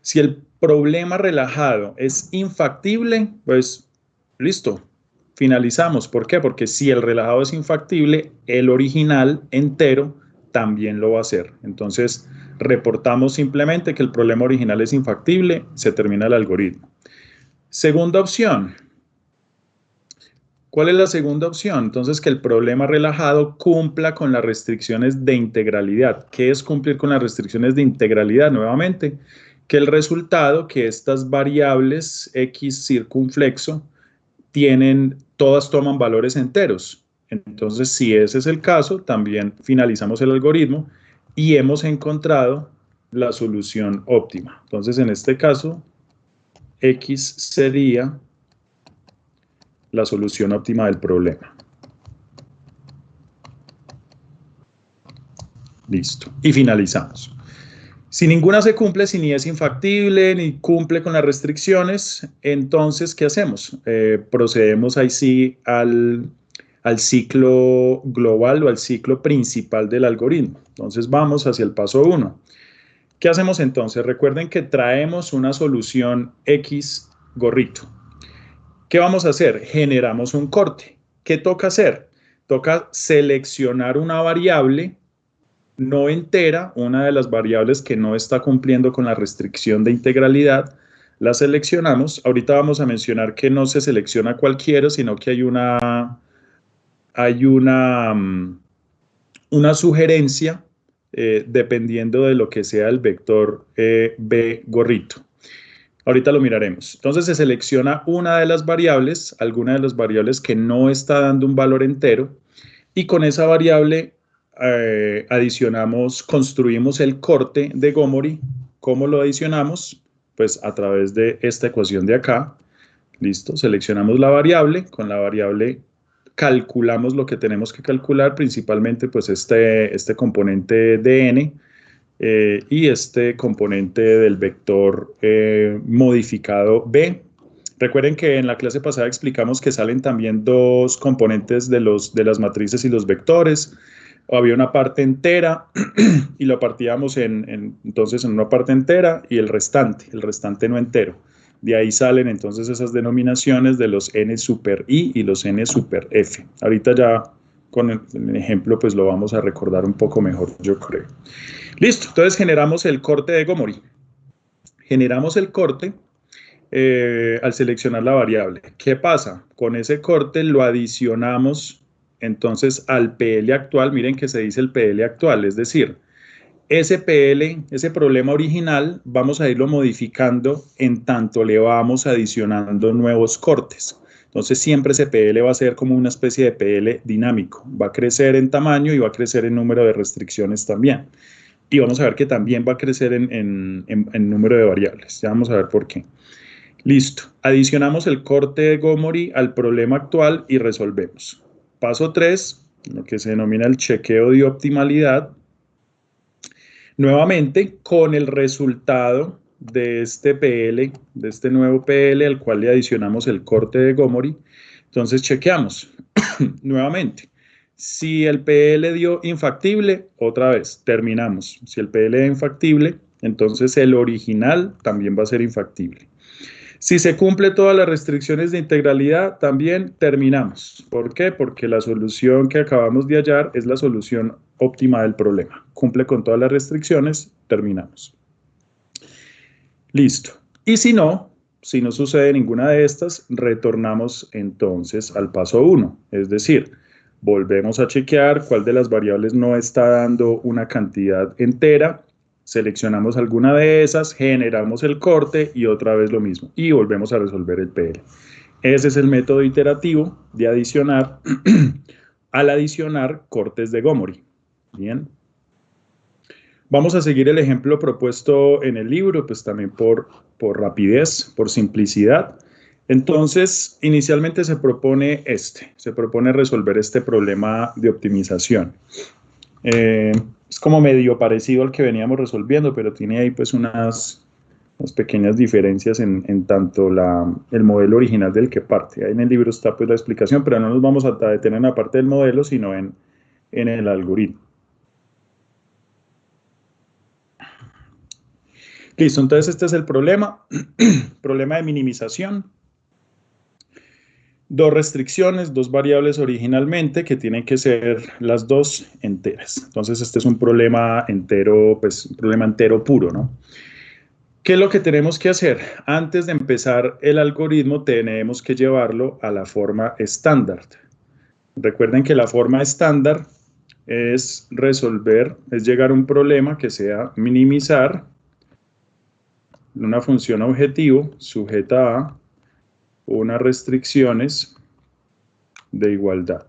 si el problema relajado es infactible, pues listo, finalizamos. ¿Por qué? Porque si el relajado es infactible, el original entero también lo va a hacer. Entonces, reportamos simplemente que el problema original es infactible, se termina el algoritmo. Segunda opción. ¿Cuál es la segunda opción? Entonces, que el problema relajado cumpla con las restricciones de integralidad. ¿Qué es cumplir con las restricciones de integralidad? Nuevamente, que el resultado, que estas variables X circunflexo, todas toman valores enteros. Entonces, si ese es el caso, también finalizamos el algoritmo y hemos encontrado la solución óptima. Entonces, en este caso, X sería la solución óptima del problema. Listo. Y finalizamos. Si ninguna se cumple, si ni es infactible, ni cumple con las restricciones, entonces, ¿qué hacemos? Procedemos ahí sí al ciclo global o al ciclo principal del algoritmo. Entonces, vamos hacia el paso 1. ¿Qué hacemos entonces? Recuerden que traemos una solución X gorrito. ¿Qué vamos a hacer? Generamos un corte. ¿Qué toca hacer? Toca seleccionar una variable no entera, una de las variables que no está cumpliendo con la restricción de integralidad, la seleccionamos. Ahorita vamos a mencionar que no se selecciona cualquiera, sino que hay una sugerencia dependiendo de lo que sea el vector B gorrito. Ahorita lo miraremos. Entonces se selecciona una de las variables, alguna de las variables que no está dando un valor entero, y con esa variable construimos el corte de Gomori. ¿Cómo lo adicionamos? Pues a través de esta ecuación de acá. Listo, seleccionamos la variable, con la variable calculamos lo que tenemos que calcular, principalmente pues este componente de n y este componente del vector modificado b. Recuerden que en la clase pasada explicamos que salen también dos componentes de las matrices y los vectores. Había una parte entera y lo partíamos entonces en una parte entera y el restante no entero. De ahí salen entonces esas denominaciones de los n super i y los n super f. Ahorita ya con el ejemplo pues lo vamos a recordar un poco mejor, yo creo. Listo, entonces generamos el corte de Gomori. Generamos el corte al seleccionar la variable. ¿Qué pasa? Con ese corte lo adicionamos entonces al PL actual. Miren que se dice el PL actual, es decir, ese PL, ese problema original, vamos a irlo modificando en tanto le vamos adicionando nuevos cortes. Entonces siempre ese PL va a ser como una especie de PL dinámico. Va a crecer en tamaño y va a crecer en número de restricciones también. Y vamos a ver que también va a crecer en número de variables. Ya vamos a ver por qué. Listo. Adicionamos el corte de Gomori al problema actual y resolvemos. Paso 3, lo que se denomina el chequeo de optimalidad. Nuevamente, con el resultado de este PL, de este nuevo PL, al cual le adicionamos el corte de Gomori, entonces chequeamos nuevamente. Si el PL dio infactible, otra vez, terminamos. Si el PL es infactible, entonces el original también va a ser infactible. Si se cumple todas las restricciones de integralidad, también terminamos. ¿Por qué? Porque la solución que acabamos de hallar es la solución óptima del problema. Cumple con todas las restricciones, terminamos. Listo. Y si no sucede ninguna de estas, retornamos entonces al paso 1. Es decir, volvemos a chequear cuál de las variables no está dando una cantidad entera. Seleccionamos alguna de esas, generamos el corte y otra vez lo mismo. Y volvemos a resolver el PL. Ese es el método iterativo de adicionar al adicionar cortes de Gomori. Bien. Vamos a seguir el ejemplo propuesto en el libro, pues también por rapidez, por simplicidad. Entonces, inicialmente se propone resolver este problema de optimización. Es como medio parecido al que veníamos resolviendo, pero tiene ahí pues unas pequeñas diferencias en tanto el modelo original del que parte. Ahí en el libro está pues la explicación, pero no nos vamos a detener en la parte del modelo, sino en el algoritmo. Listo, entonces este es el problema, problema de minimización. Dos restricciones, dos variables originalmente que tienen que ser las dos enteras. Entonces este es un problema entero, pues un problema entero puro, ¿no? ¿Qué es lo que tenemos que hacer? Antes de empezar el algoritmo tenemos que llevarlo a la forma estándar. Recuerden que la forma estándar es llegar a un problema que sea minimizar una función objetivo sujeta a unas restricciones de igualdad.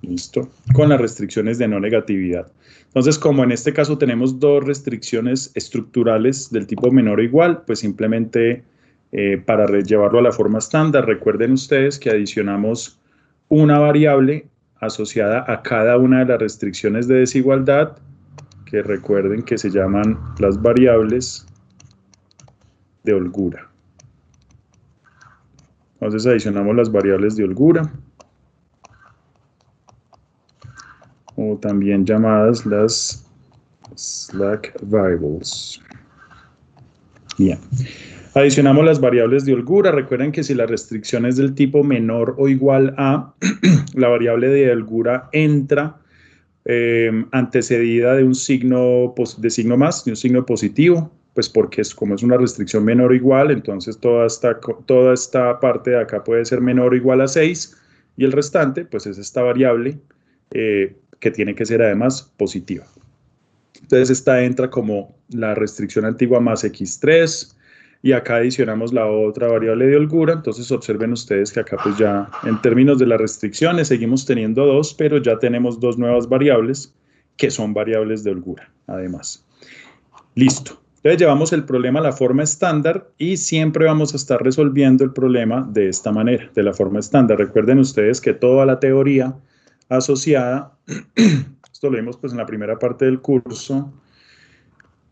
¿Listo? Con las restricciones de no negatividad. Entonces, como en este caso tenemos dos restricciones estructurales del tipo menor o igual, pues simplemente para llevarlo a la forma estándar, recuerden ustedes que adicionamos una variable asociada a cada una de las restricciones de desigualdad, que recuerden que se llaman las variables de holgura. Entonces adicionamos las variables de holgura, o también llamadas las slack variables. Bien. Adicionamos las variables de holgura. Recuerden que si la restricción es del tipo menor o igual a, la variable de holgura entra antecedida de un signo más, de un signo positivo, pues porque como es una restricción menor o igual, entonces toda esta parte de acá puede ser menor o igual a 6, y el restante, pues es esta variable que tiene que ser además positiva. Entonces esta entra como la restricción antigua más x3, y acá adicionamos la otra variable de holgura. Entonces observen ustedes que acá pues ya en términos de las restricciones seguimos teniendo dos, pero ya tenemos dos nuevas variables que son variables de holgura además. Listo. Entonces llevamos el problema a la forma estándar y siempre vamos a estar resolviendo el problema de esta manera, de la forma estándar. Recuerden ustedes que toda la teoría asociada, esto lo vimos pues en la primera parte del curso,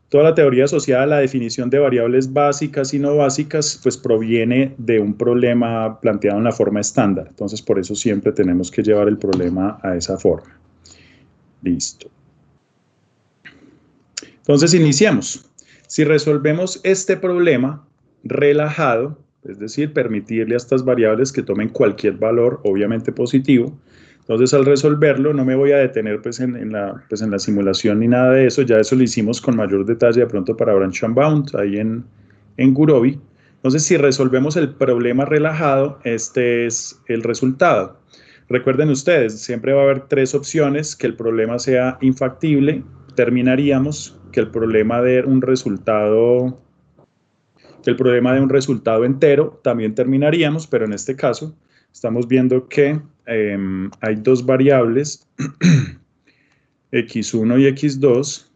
toda la teoría asociada a la definición de variables básicas y no básicas, pues proviene de un problema planteado en la forma estándar. Entonces, por eso siempre tenemos que llevar el problema a esa forma. Listo. Entonces, iniciamos. Si resolvemos este problema relajado, es decir, permitirle a estas variables que tomen cualquier valor, obviamente positivo, entonces, al resolverlo, no me voy a detener pues, en la simulación ni nada de eso. Ya eso lo hicimos con mayor detalle de pronto para Branch and Bound, ahí en Gurobi. Entonces, si resolvemos el problema relajado, este es el resultado. Recuerden ustedes, siempre va a haber tres opciones: que el problema sea infactible, terminaríamos; que el problema de un resultado entero, también terminaríamos, pero en este caso estamos viendo que hay dos variables, x1 y x2,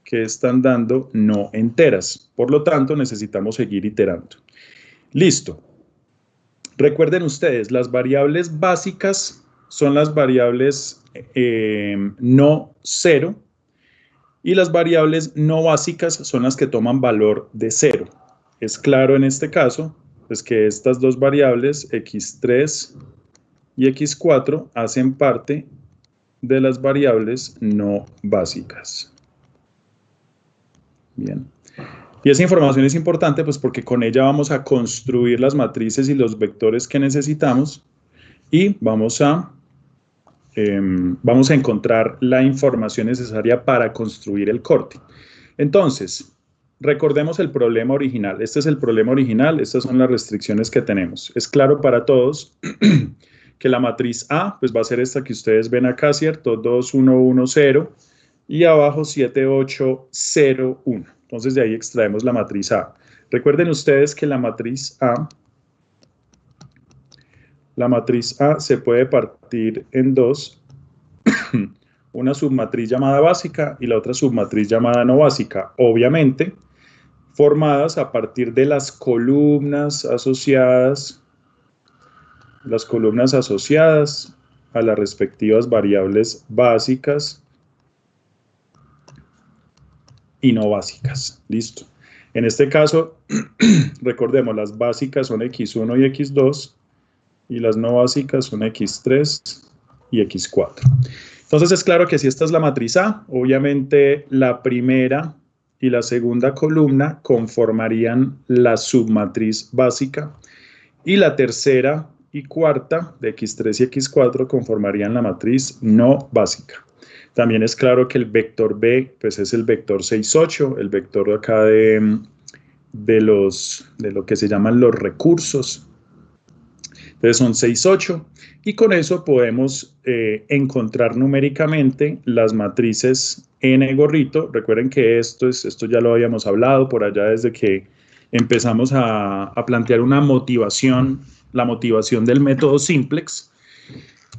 que están dando no enteras. Por lo tanto, necesitamos seguir iterando. Listo. Recuerden ustedes, las variables básicas son las variables no 0, Y las variables no básicas son las que toman valor de 0. Es claro en este caso, pues que estas dos variables, x3 y x4, hacen parte de las variables no básicas. Bien. Y esa información es importante pues porque con ella vamos a construir las matrices y los vectores que necesitamos y vamos a encontrar la información necesaria para construir el corte. Entonces, recordemos el problema original. Este es el problema original, estas son las restricciones que tenemos. Es claro para todos que la matriz A pues va a ser esta que ustedes ven acá, ¿cierto? 2, 1, 1, 0 y abajo 7, 8, 0, 1. Entonces de ahí extraemos la matriz A. Recuerden ustedes que la matriz A se puede partir en dos, una submatriz llamada básica y la otra submatriz llamada no básica, obviamente formadas a partir de las columnas asociadas a las respectivas variables básicas y no básicas. Listo. En este caso, recordemos, las básicas son x1 y x2 y las no básicas son x3 y x4. Entonces es claro que si esta es la matriz A, obviamente la primera y la segunda columna conformarían la submatriz básica y la tercera y cuarta de x3 y x4 conformarían la matriz no básica. También es claro que el vector B pues es el vector 6, 8, el vector acá de lo que se llaman los recursos. Entonces son 6, 8 y con eso podemos encontrar numéricamente las matrices n gorrito. Recuerden que esto ya lo habíamos hablado por allá desde que empezamos a plantear una motivación, la motivación del método simplex.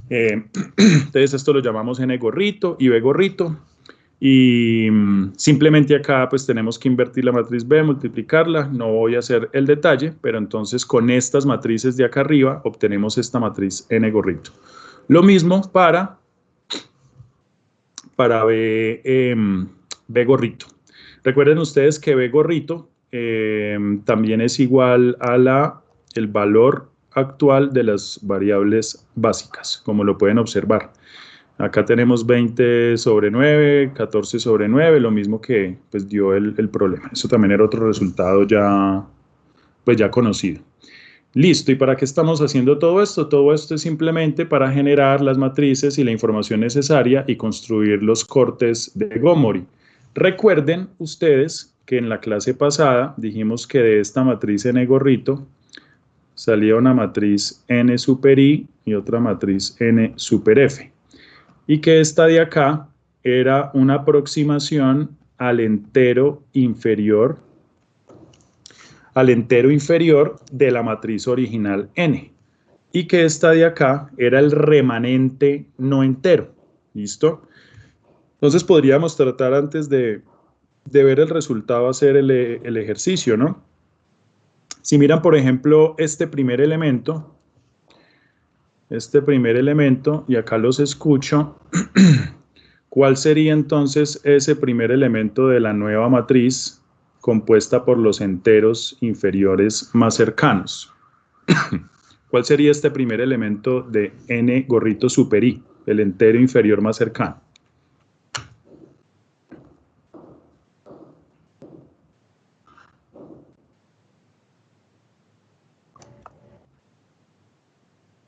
Entonces esto lo llamamos n gorrito y b gorrito y simplemente acá pues tenemos que invertir la matriz B, multiplicarla, no voy a hacer el detalle, pero entonces con estas matrices de acá arriba obtenemos esta matriz n gorrito. Lo mismo para B gorrito. Recuerden ustedes que B gorrito también es igual a el valor actual de las variables básicas, como lo pueden observar. Acá tenemos 20 sobre 9, 14 sobre 9, lo mismo que pues, dio el problema. Eso también era otro resultado ya conocido. Listo, ¿y para qué estamos haciendo todo esto? Todo esto es simplemente para generar las matrices y la información necesaria y construir los cortes de Gomori. Recuerden ustedes que en la clase pasada dijimos que de esta matriz n gorrito salía una matriz n super i y otra matriz n super f. Y que esta de acá era una aproximación al entero inferior de la matriz original n. Y que esta de acá era el remanente no entero. ¿Listo? Entonces podríamos tratar antes de ver el resultado, hacer el ejercicio, ¿no? Si miran, por ejemplo, este primer elemento, y acá los escucho, ¿cuál sería entonces ese primer elemento de la nueva matriz compuesta por los enteros inferiores más cercanos? ¿Cuál sería este primer elemento de n gorrito super i, el entero inferior más cercano?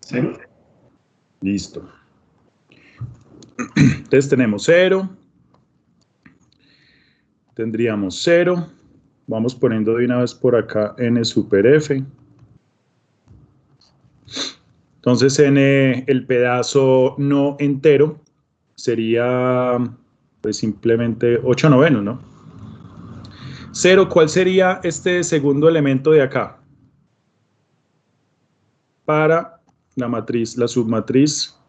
¿0? Listo. Entonces tenemos 0. Tendríamos 0. Vamos poniendo de una vez por acá n super f. Entonces el pedazo no entero sería pues simplemente 8 novenos, ¿no? 0, ¿cuál sería este segundo elemento de acá? Para la submatriz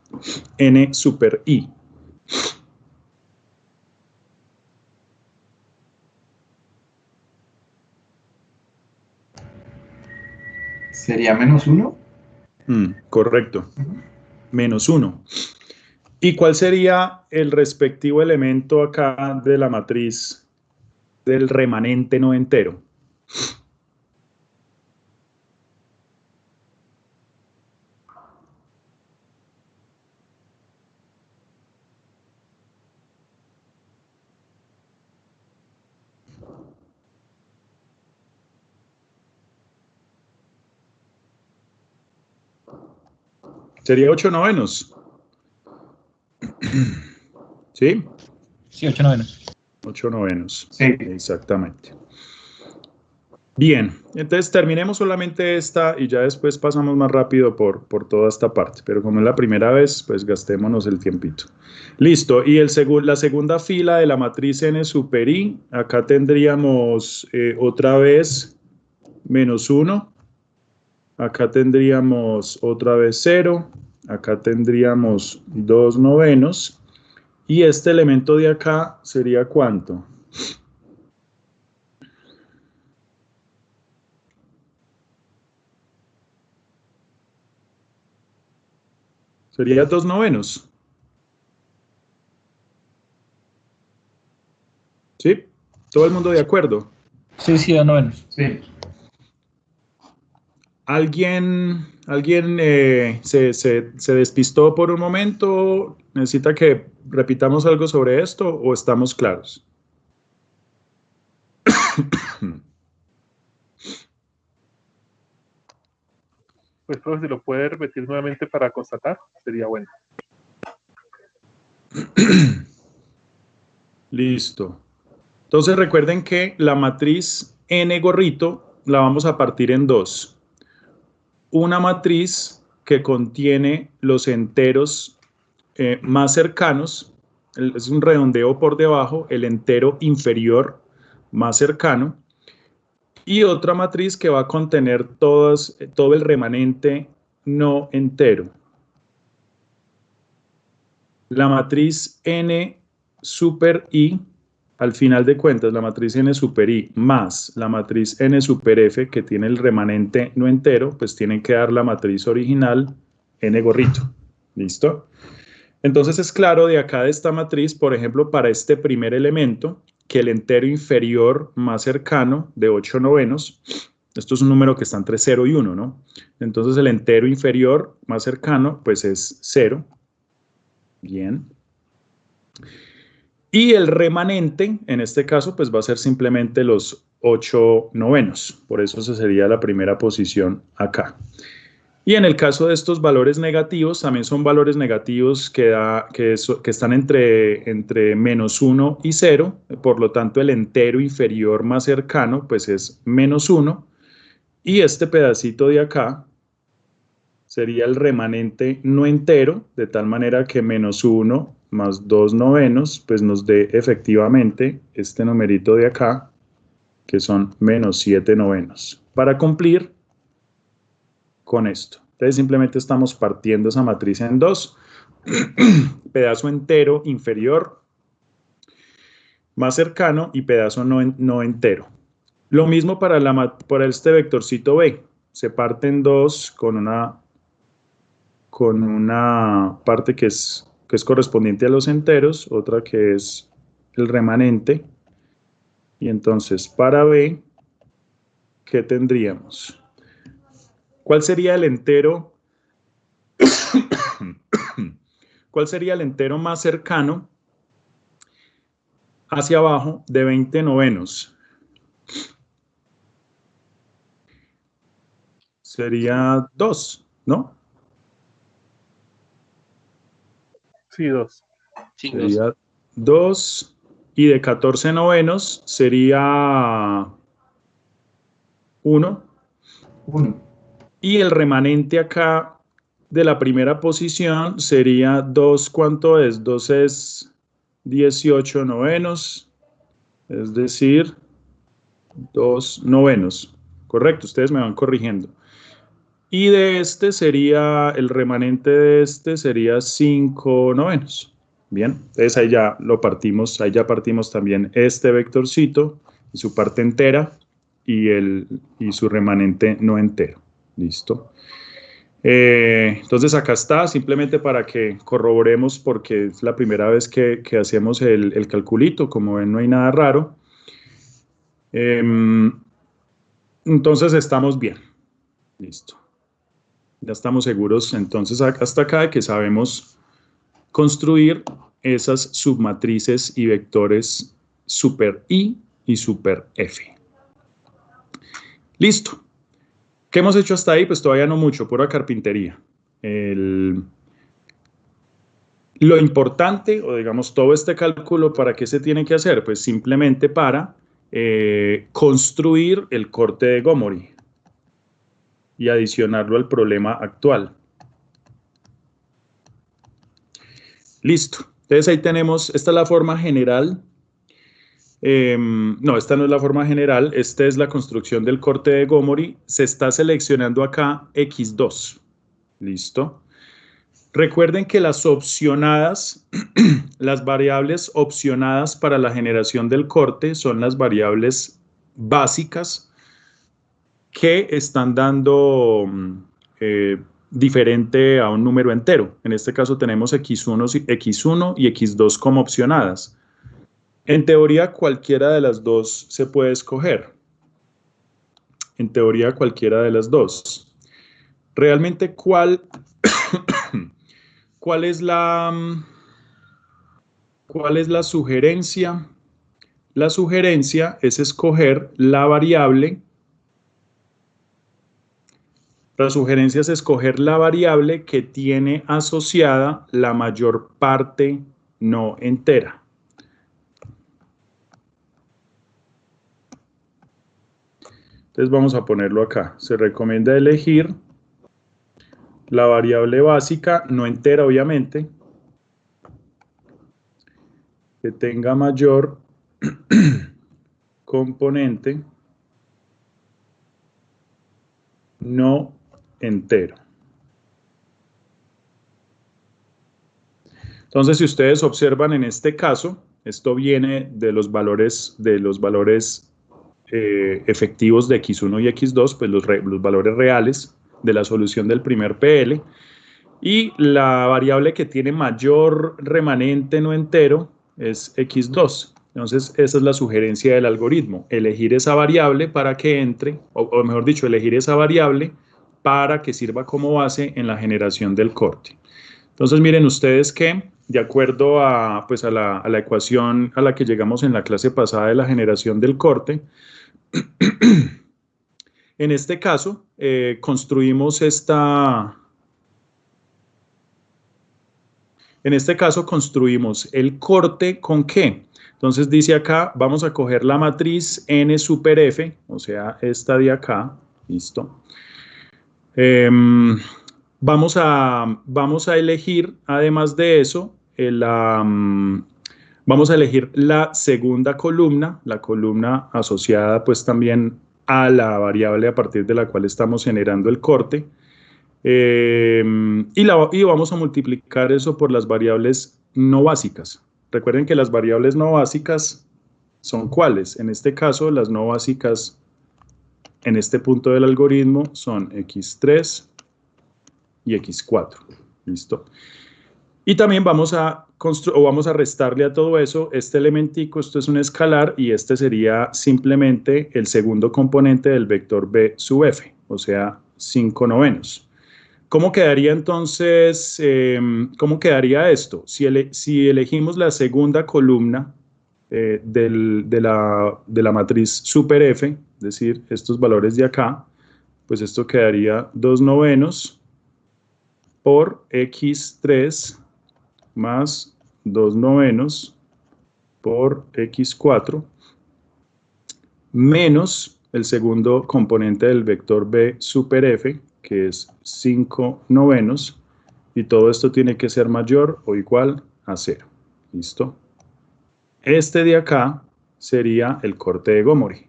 n super i. ¿Sería -1? Correcto. -1. ¿Y cuál sería el respectivo elemento acá de la matriz del remanente no entero? Sería 8/9. ¿Sí? Sí, 8/9. 8/9. Sí. Exactamente. Bien, entonces terminemos solamente esta y ya después pasamos más rápido por toda esta parte, pero como es la primera vez, pues gastémonos el tiempito. Listo, y la segunda fila de la matriz n super i, acá tendríamos otra vez -1, acá tendríamos otra vez 0, acá tendríamos 2/9, y este elemento de acá sería ¿cuánto? Sería 2/9. ¿Sí? ¿Todo el mundo de acuerdo? Sí, 2/9. Sí. ¿Alguien se despistó por un momento? ¿Necesita que repitamos algo sobre esto o estamos claros? Pues, profe, si lo puede repetir nuevamente para constatar, sería bueno. Listo. Entonces recuerden que la matriz n gorrito la vamos a partir en dos. Una matriz que contiene los enteros más cercanos, es un redondeo por debajo, el entero inferior más cercano, y otra matriz que va a contener todo el remanente no entero. La matriz n super i, al final de cuentas, la matriz n super i más la matriz n super f, que tiene el remanente no entero, pues tienen que dar la matriz original n gorrito. ¿Listo? Entonces es claro de acá de esta matriz, por ejemplo, para este primer elemento, que el entero inferior más cercano de 8/9, esto es un número que está entre 0 y 1, ¿no? Entonces el entero inferior más cercano, pues es 0. Bien. Y el remanente, en este caso, pues va a ser simplemente los 8/9. Por eso esa sería la primera posición acá. Y en el caso de estos valores negativos, también son valores negativos que están entre -1 y 0. Por lo tanto, el entero inferior más cercano, pues es -1. Y este pedacito de acá sería el remanente no entero, de tal manera que -1 más 2/9, pues nos dé efectivamente este numerito de acá, que son -7/9, para cumplir con esto. Entonces simplemente estamos partiendo esa matriz en dos, pedazo entero inferior más cercano y pedazo no entero. Lo mismo para este vectorcito B, se parte en dos con una parte que es correspondiente a los enteros, otra que es el remanente. Y entonces para B, ¿qué tendríamos? ¿Cuál sería el entero? ¿Cuál sería el entero más cercano hacia abajo de 20/9? Sería 2, ¿no? Sí, 2. Sí, Sería 2. Y de 14/9 sería 1. 1. Y el remanente acá de la primera posición sería 2. ¿Cuánto es? 2 es 18/9, es decir, 2/9. Correcto, ustedes me van corrigiendo. Y de este sería, el remanente de este sería 5/9. Bien, entonces ahí ya lo partimos, ahí ya partimos también este vectorcito y su parte entera y su remanente no entero. Listo. Entonces acá está, simplemente para que corroboremos, porque es la primera vez que hacemos el calculito. Como ven, no hay nada raro. Entonces estamos bien. Listo. Ya estamos seguros entonces hasta acá de que sabemos construir esas submatrices y vectores super I y super F. Listo. ¿Qué hemos hecho hasta ahí? Pues todavía no mucho, pura carpintería. Lo importante, o digamos todo este cálculo, ¿para qué se tiene que hacer? Pues simplemente para construir el corte de Gomori y adicionarlo al problema actual. Listo. Entonces ahí tenemos, esta es la forma general. No, esta no es la forma general, esta es la construcción del corte de Gomori. Se está seleccionando acá X2. Listo. Recuerden que las opcionadas, las variables opcionadas para la generación del corte son las variables básicas que están dando diferente a un número entero. En este caso tenemos X1 y X2 como opcionadas. En teoría, cualquiera de las dos se puede escoger. En teoría, cualquiera de las dos. Realmente, ¿cuál es la sugerencia? La sugerencia es escoger la variable. La sugerencia es escoger la variable que tiene asociada la mayor parte no entera. Entonces vamos a ponerlo acá. Se recomienda elegir la variable básica, no entera obviamente, que tenga mayor componente no entero. Entonces, si ustedes observan en este caso, esto viene de los valores efectivos de X1 y X2, pues los valores reales de la solución del primer PL, y la variable que tiene mayor remanente no entero es X2. Entonces, esa es la sugerencia del algoritmo, elegir esa variable para que entre, o mejor dicho, elegir esa variable para que sirva como base en la generación del corte. Entonces, miren ustedes que, de acuerdo a la ecuación a la que llegamos en la clase pasada de la generación del corte, en este caso, construimos el corte ¿con qué? Entonces dice acá, vamos a coger la matriz N super F, o sea, esta de acá, listo. Vamos a elegir, además de eso, vamos a elegir la segunda columna, la columna asociada pues también a la variable a partir de la cual estamos generando el corte. Y vamos a multiplicar eso por las variables no básicas. Recuerden que las variables no básicas son ¿cuáles? En este caso, las no básicas en este punto del algoritmo son X3 y X4. ¿Listo? Y también vamos a restarle a todo eso este elementico, esto es un escalar, y este sería simplemente el segundo componente del vector B sub F, o sea, 5/9. ¿Cómo quedaría entonces, cómo quedaría esto? Si elegimos la segunda columna de la matriz super F, es decir, estos valores de acá, pues esto quedaría 2/9 por X3 más 2/9 por X4 menos el segundo componente del vector B super F, que es 5/9, y todo esto tiene que ser mayor o igual a 0. ¿Listo? Este de acá sería el corte de Gomori.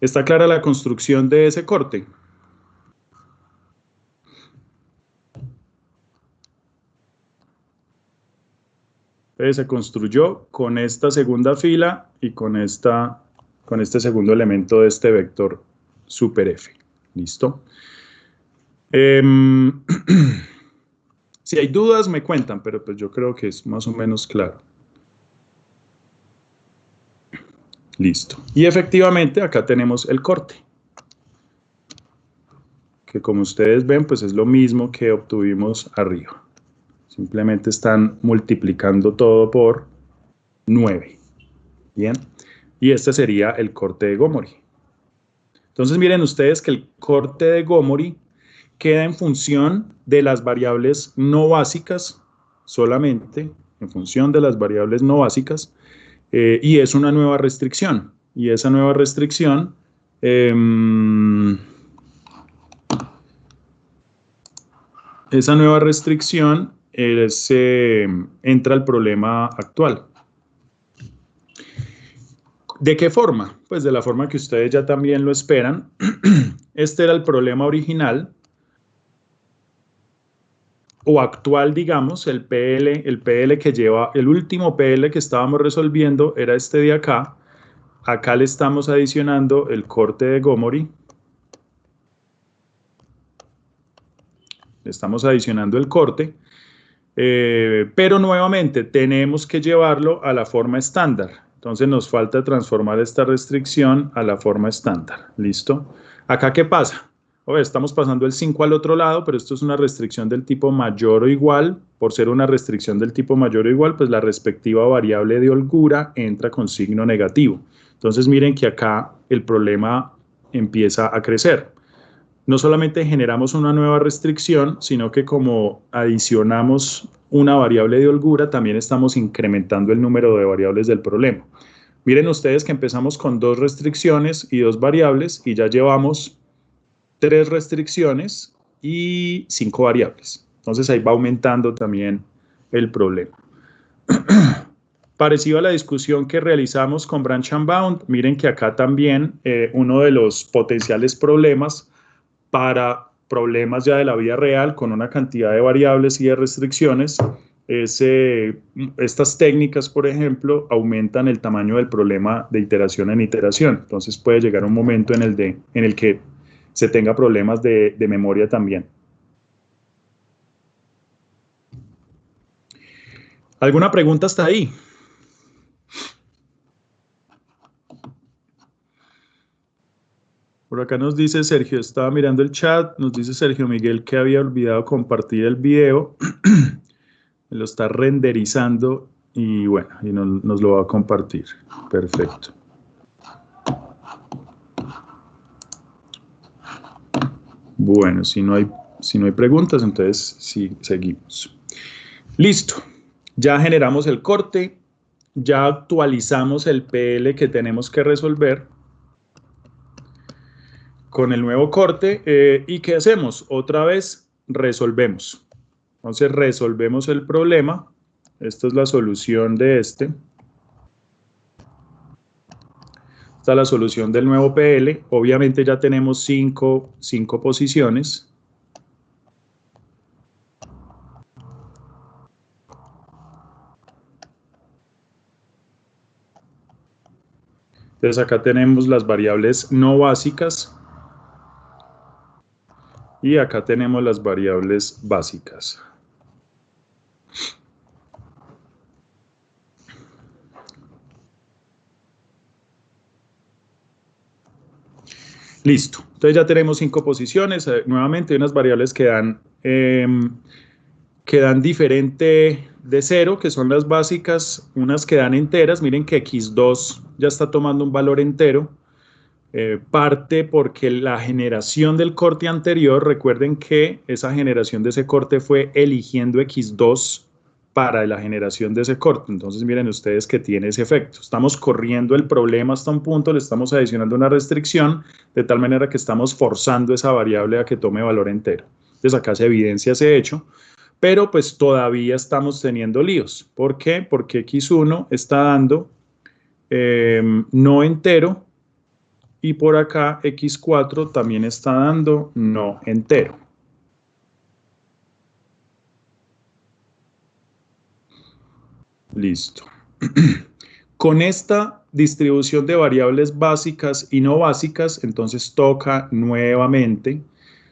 ¿Está clara la construcción de ese corte? Entonces se construyó con esta segunda fila y con este segundo elemento de este vector super F. ¿Listo? Si hay dudas me cuentan, pero pues yo creo que es más o menos claro. Listo. Y efectivamente acá tenemos el corte, que como ustedes ven, pues es lo mismo que obtuvimos arriba. Simplemente están multiplicando todo por 9. Bien. Y este sería el corte de Gomori. Entonces miren ustedes que el corte de Gomori queda en función de las variables no básicas, solamente en función de las variables no básicas, y es una nueva restricción. Y esa nueva restricción entra al problema actual. ¿De qué forma? Pues de la forma que ustedes ya también lo esperan. Este era el problema original o actual, digamos, el PL que lleva, el último PL que estábamos resolviendo era este de acá. Acá le estamos adicionando el corte de Gomori. Le estamos adicionando el corte. Pero nuevamente tenemos que llevarlo a la forma estándar. Entonces nos falta transformar esta restricción a la forma estándar. ¿Listo? Acá, ¿qué pasa? Estamos pasando el 5 al otro lado, pero esto es una restricción del tipo mayor o igual. Por ser una restricción del tipo mayor o igual, pues la respectiva variable de holgura entra con signo negativo. Entonces miren que acá el problema empieza a crecer. No solamente generamos una nueva restricción, sino que como adicionamos una variable de holgura, también estamos incrementando el número de variables del problema. Miren ustedes que empezamos con 2 restricciones y 2 variables y ya llevamos 3 restricciones y 5 variables. Entonces ahí va aumentando también el problema. Parecido a la discusión que realizamos con Branch and Bound, miren que acá también uno de los potenciales problemas para problemas ya de la vida real con una cantidad de variables y de restricciones, estas técnicas, por ejemplo, aumentan el tamaño del problema de iteración en iteración. Entonces puede llegar un momento en el que se tenga problemas de memoria también. ¿Alguna pregunta hasta ahí? Por acá nos dice Sergio, estaba mirando el chat, nos dice Sergio Miguel que había olvidado compartir el video, lo está renderizando y bueno, y nos lo va a compartir. Perfecto. Bueno, si no hay preguntas, entonces sí, seguimos. Listo, ya generamos el corte, ya actualizamos el PL que tenemos que resolver con el nuevo corte. ¿Y qué hacemos? Otra vez resolvemos. Entonces resolvemos el problema. Esta es la solución de este. Esta es la solución del nuevo PL. Obviamente ya tenemos 5 posiciones. Entonces acá tenemos las variables no básicas. Y acá tenemos las variables básicas. Listo. Entonces ya tenemos 5 posiciones. Nuevamente hay unas variables que dan diferente de 0, que son las básicas. Unas que dan enteras. Miren que x2 ya está tomando un valor entero. Parte porque la generación del corte anterior, recuerden que esa generación de ese corte fue eligiendo x2 para la generación de ese corte. Entonces miren ustedes que tiene ese efecto. Estamos corriendo el problema hasta un punto, le estamos adicionando una restricción, de tal manera que estamos forzando esa variable a que tome valor entero. Entonces acá se evidencia ese hecho, pero pues todavía estamos teniendo líos. ¿Por qué? Porque x1 está dando no entero, y por acá x4 también está dando no entero. Listo. Con esta distribución de variables básicas y no básicas, entonces toca nuevamente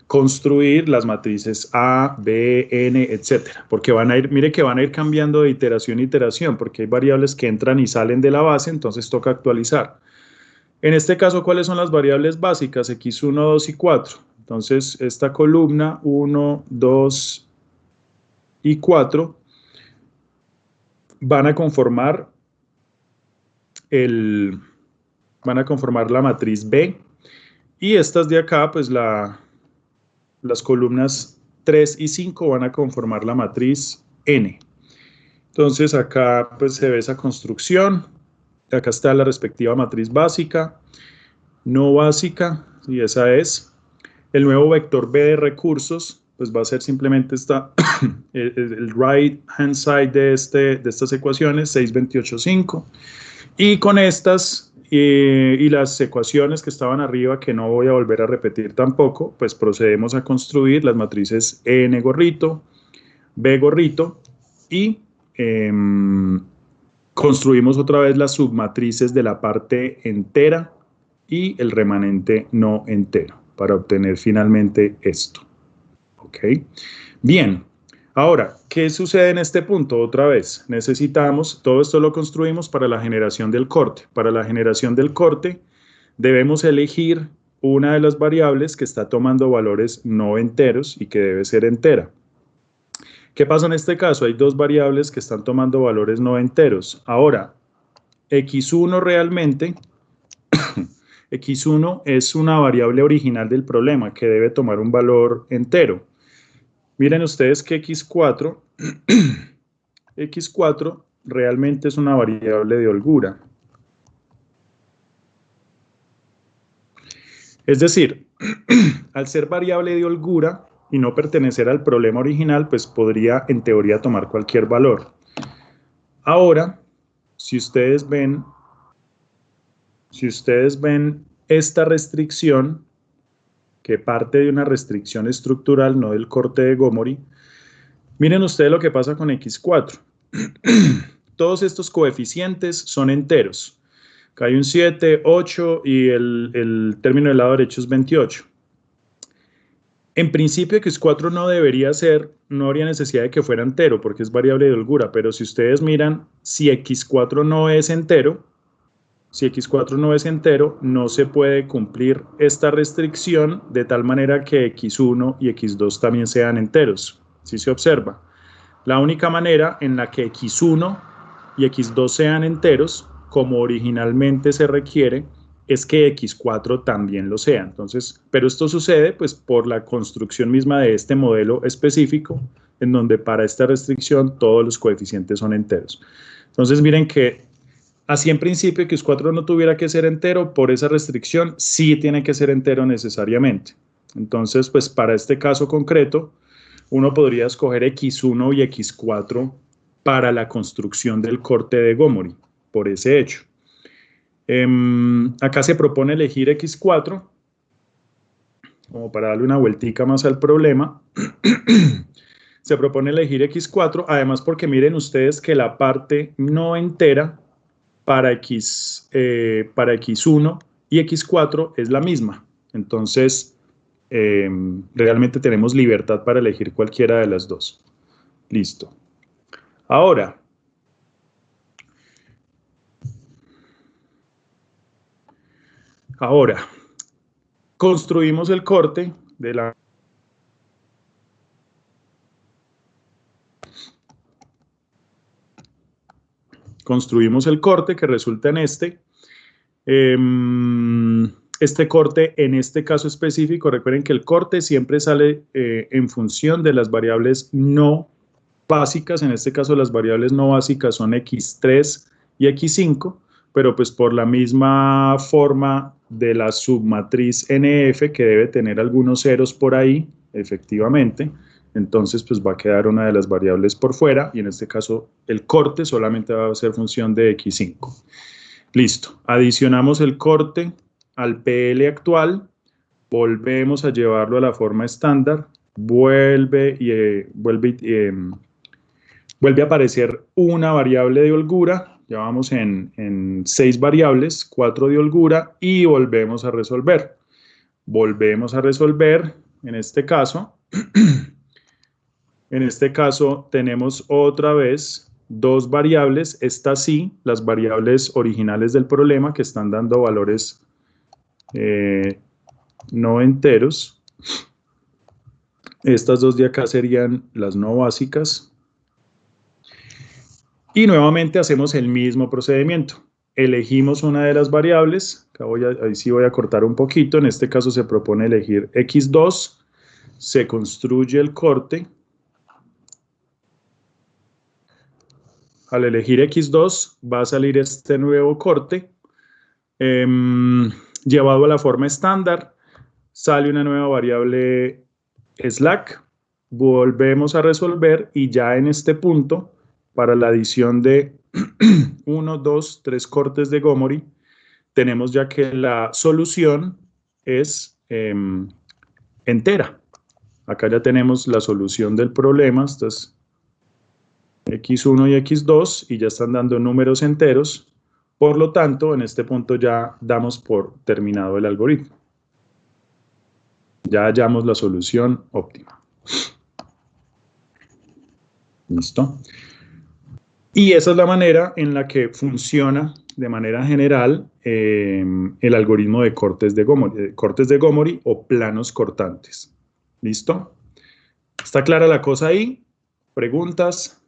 construir las matrices A, B, N, etcétera, porque van a ir, mire que van a ir cambiando de iteración a iteración, porque hay variables que entran y salen de la base, entonces toca actualizar. En este caso, ¿cuáles son las variables básicas? X1, 2 y 4. Entonces, esta columna 1, 2 y 4 van a conformar la matriz B, y estas de acá, pues las columnas 3 y 5 van a conformar la matriz N. Entonces acá pues se ve esa construcción, acá está la respectiva matriz básica, no básica, y esa es. El nuevo vector B de recursos, pues va a ser simplemente el right hand side de estas ecuaciones, 6, 28, 5. Y con estas y las ecuaciones que estaban arriba, que no voy a volver a repetir tampoco, pues procedemos a construir las matrices N gorrito, B gorrito, y construimos otra vez las submatrices de la parte entera y el remanente no entero, para obtener finalmente esto. ¿Ok? Bien. Ahora, ¿qué sucede en este punto? Otra vez, necesitamos, todo esto lo construimos para la generación del corte. Para la generación del corte, debemos elegir una de las variables que está tomando valores no enteros y que debe ser entera. ¿Qué pasa en este caso? Hay dos variables que están tomando valores no enteros. Ahora, x1 realmente, x1 es una variable original del problema que debe tomar un valor entero. Miren ustedes que x4 realmente es una variable de holgura. Es decir, al ser variable de holgura y no pertenecer al problema original, pues podría en teoría tomar cualquier valor. Ahora, si ustedes ven esta restricción, que parte de una restricción estructural, no del corte de Gomori, miren ustedes lo que pasa con x4. Todos estos coeficientes son enteros. Acá hay un 7, 8 y el término del lado derecho es 28. En principio x4 no habría necesidad de que fuera entero porque es variable de holgura, pero si ustedes miran, si x4 no es entero, no se puede cumplir esta restricción de tal manera que x1 y x2 también sean enteros. ¿Sí se observa? La única manera en la que x1 y x2 sean enteros, como originalmente se requiere, es que x4 también lo sea. Entonces, pero esto sucede pues por la construcción misma de este modelo específico, en donde para esta restricción todos los coeficientes son enteros. Entonces, miren que así en principio x4 no tuviera que ser entero, por esa restricción sí tiene que ser entero necesariamente. Entonces, pues para este caso concreto, uno podría escoger x1 y x4 para la construcción del corte de Gomori, por ese hecho. Acá se propone elegir x4, como para darle una vueltica más al problema. Se propone elegir x4, además porque miren ustedes que la parte no entera para x1 y x4 es la misma. Entonces, realmente tenemos libertad para elegir cualquiera de las dos. Listo. Ahora, construimos el corte de la... Construimos el corte que resulta en este. Este corte, en este caso específico, recuerden que el corte siempre sale en función de las variables no básicas. En este caso, las variables no básicas son x3 y x5, pero pues por la misma forma de la submatriz NF, que debe tener algunos ceros por ahí, efectivamente, entonces pues va a quedar una de las variables por fuera, y en este caso el corte solamente va a ser función de x5. Listo, adicionamos el corte al PL actual, volvemos a llevarlo a la forma estándar, vuelve a aparecer una variable de holgura, Ya vamos en 6 variables, 4 de holgura y volvemos a resolver. Volvemos a resolver, en este caso tenemos otra vez 2 variables, estas sí, las variables originales del problema que están dando valores no enteros. Estas 2 de acá serían las no básicas. Y nuevamente hacemos el mismo procedimiento. Elegimos una de las variables, acá ahí sí voy a cortar un poquito, en este caso se propone elegir x2, se construye el corte. Al elegir x2 va a salir este nuevo corte, llevado a la forma estándar, sale una nueva variable slack, volvemos a resolver y ya en este punto, para la adición de 1, 2, 3 cortes de Gomori, tenemos ya que la solución es entera. Acá ya tenemos la solución del problema, esto es x1 y x2, y ya están dando números enteros. Por lo tanto, en este punto ya damos por terminado el algoritmo. Ya hallamos la solución óptima. ¿Listo? Y esa es la manera en la que funciona de manera general el algoritmo de cortes de Gomori o planos cortantes. ¿Listo? ¿Está clara la cosa ahí? ¿Preguntas?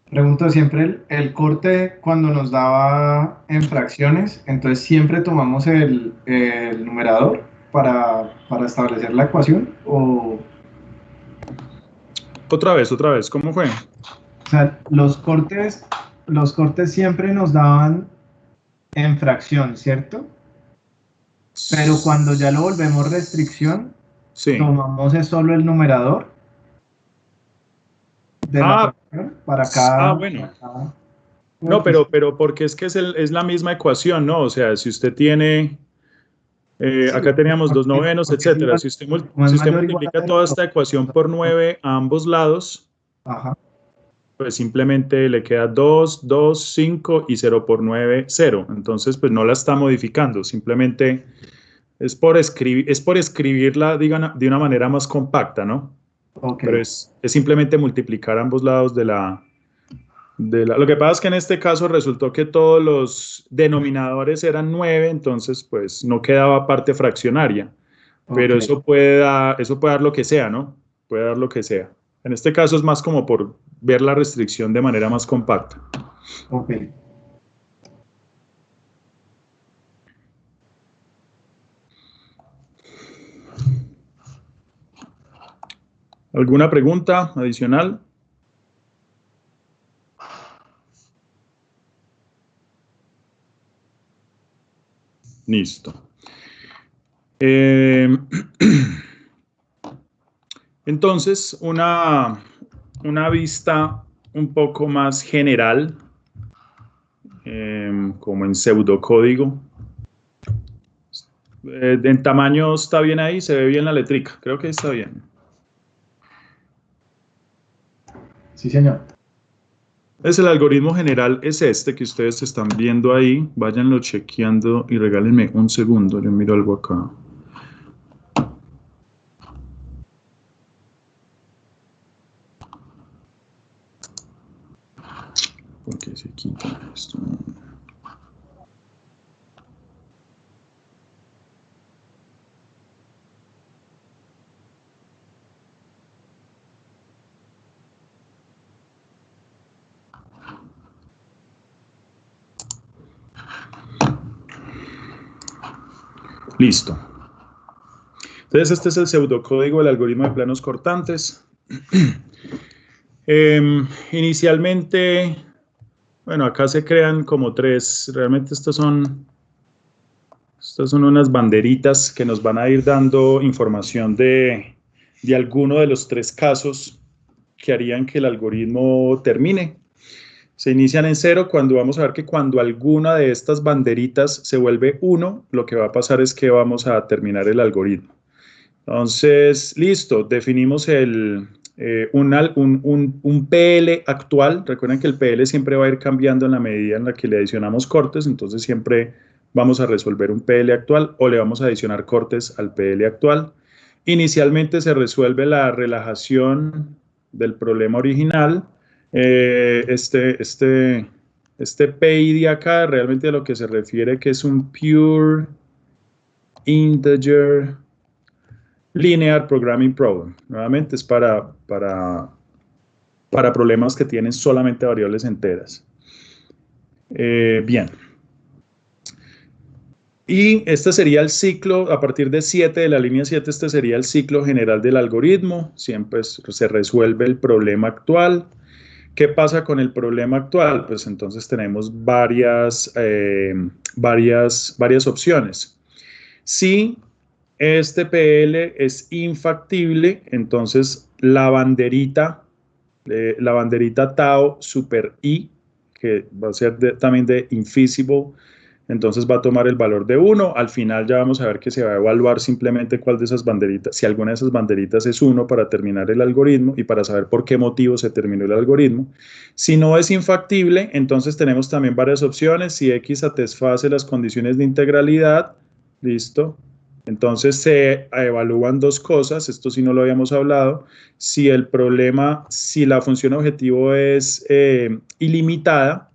Pregunto siempre el corte cuando nos daba en fracciones, entonces siempre tomamos el numerador para establecer la ecuación o... Otra vez, ¿cómo fue? O sea, los cortes siempre nos daban en fracción, ¿cierto? Pero cuando ya lo volvemos restricción, sí, tomamos es solo el numerador de la fracción para cada... bueno. No, pero porque es que es la misma ecuación, ¿no? O sea, si usted tiene... acá teníamos 2 novenos, etcétera. Si usted multiplica toda esta ecuación por 9 a ambos lados, Ajá. pues simplemente le queda 2, 2, 5 y 0 por 9, 0. Entonces, pues no la está modificando, simplemente es por escribirla de una manera más compacta, ¿no? Okay. Pero es simplemente multiplicar ambos lados de la... Lo que pasa es que en este caso resultó que todos los denominadores eran 9, entonces pues no quedaba parte fraccionaria. Pero eso puede dar lo que sea, ¿no? Puede dar lo que sea. En este caso es más como por ver la restricción de manera más compacta. Ok. ¿Alguna pregunta adicional? Listo. Entonces, una vista un poco más general, como en pseudocódigo. En tamaño está bien ahí, se ve bien la letrica, creo que está bien. Sí, señor. El algoritmo general es este que ustedes están viendo ahí. Váyanlo chequeando y regálenme un segundo. Yo miro algo acá. ¿Por qué se quita esto? Listo. Entonces, este es el pseudocódigo del algoritmo de planos cortantes. Inicialmente, bueno, acá se crean como 3. Realmente estas son unas banderitas que nos van a ir dando información de alguno de los 3 casos que harían que el algoritmo termine. Se inician en 0 cuando vamos a ver que cuando alguna de estas banderitas se vuelve 1, lo que va a pasar es que vamos a terminar el algoritmo. Entonces, listo, definimos el un PL actual. Recuerden que el PL siempre va a ir cambiando en la medida en la que le adicionamos cortes, entonces siempre vamos a resolver un PL actual o le vamos a adicionar cortes al PL actual. Inicialmente se resuelve la relajación del problema original. Este PI de acá realmente a lo que se refiere que es un Pure Integer Linear Programming Problem. Nuevamente es para problemas que tienen solamente variables enteras. Bien. Y este sería el ciclo, a partir de 7, de la línea 7, este sería el ciclo general del algoritmo. Siempre se resuelve el problema actual. ¿Qué pasa con el problema actual? Pues entonces tenemos varias opciones. Si este PL es infactible, entonces la banderita tau super i, que va a ser también de infeasible, entonces va a tomar el valor de 1. Al final ya vamos a ver que se va a evaluar simplemente cuál de esas banderitas, si alguna de esas banderitas es 1 para terminar el algoritmo y para saber por qué motivo se terminó el algoritmo. Si no es infactible, entonces tenemos también varias opciones. Si X satisface las condiciones de integralidad, listo. Entonces se evalúan dos cosas, esto sí no lo habíamos hablado. Si la función objetivo es ilimitada,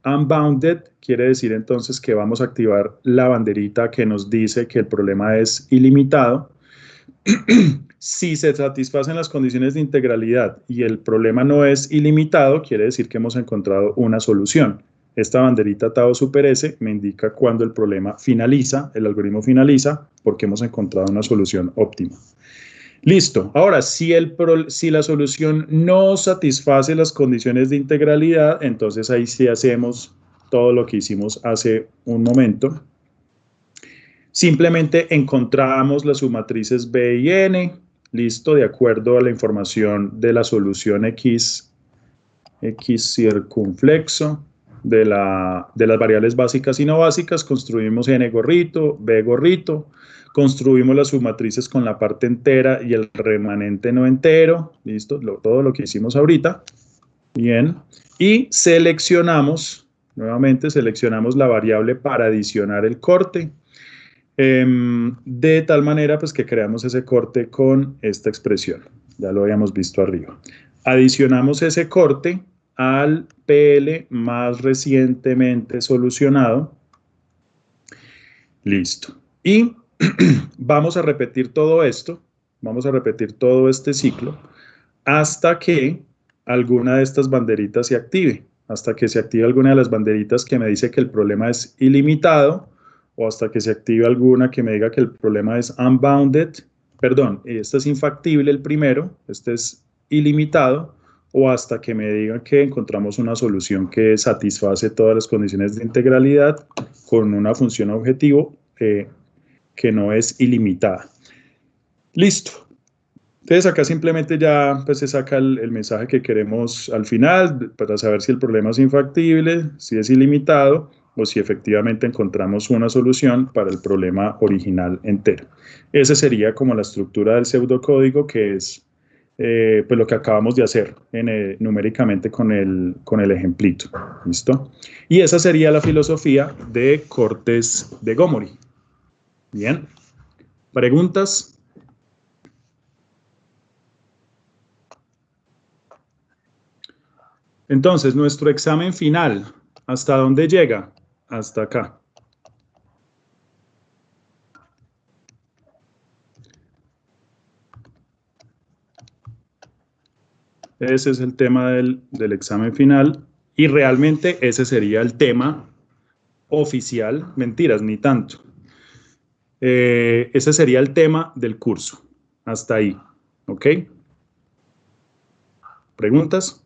unbounded, quiere decir entonces que vamos a activar la banderita que nos dice que el problema es ilimitado. Si se satisfacen las condiciones de integralidad y el problema no es ilimitado, quiere decir que hemos encontrado una solución. Esta banderita tau super S me indica cuando el problema finaliza, el algoritmo finaliza, porque hemos encontrado una solución óptima. Listo. Ahora, si la solución no satisface las condiciones de integralidad, entonces ahí sí hacemos todo lo que hicimos hace un momento. Simplemente encontramos las submatrices B y N, listo, de acuerdo a la información de la solución X circunflexo de las variables básicas y no básicas, construimos N gorrito, B gorrito, construimos las submatrices con la parte entera y el remanente no entero, listo, todo lo que hicimos ahorita, bien, y nuevamente seleccionamos la variable para adicionar el corte, de tal manera pues que creamos ese corte con esta expresión, ya lo habíamos visto arriba. Adicionamos ese corte al PL más recientemente solucionado, listo, y vamos a repetir todo esto, vamos a repetir todo este ciclo hasta que alguna de estas banderitas se active, hasta que se active alguna de las banderitas que me dice que el problema es ilimitado o hasta que se active alguna que me diga que el problema es unbounded, perdón, este es infactible el primero, este es ilimitado, o hasta que me digan que encontramos una solución que satisface todas las condiciones de integralidad con una función objetivo que no es ilimitada. Listo. Entonces acá simplemente ya pues, se saca el mensaje que queremos al final para saber si el problema es infactible, si es ilimitado o si efectivamente encontramos una solución para el problema original entero. Esa sería como la estructura del pseudocódigo, que es pues lo que acabamos de hacer numéricamente con el ejemplito. ¿Listo? Y esa sería la filosofía de cortes de Gomori. Bien. ¿Preguntas? Entonces, nuestro examen final, ¿hasta dónde llega? Hasta acá. Ese es el tema del examen final y realmente ese sería el tema oficial. Mentiras, ni tanto. Ese sería el tema del curso. Hasta ahí. ¿Ok? ¿Preguntas?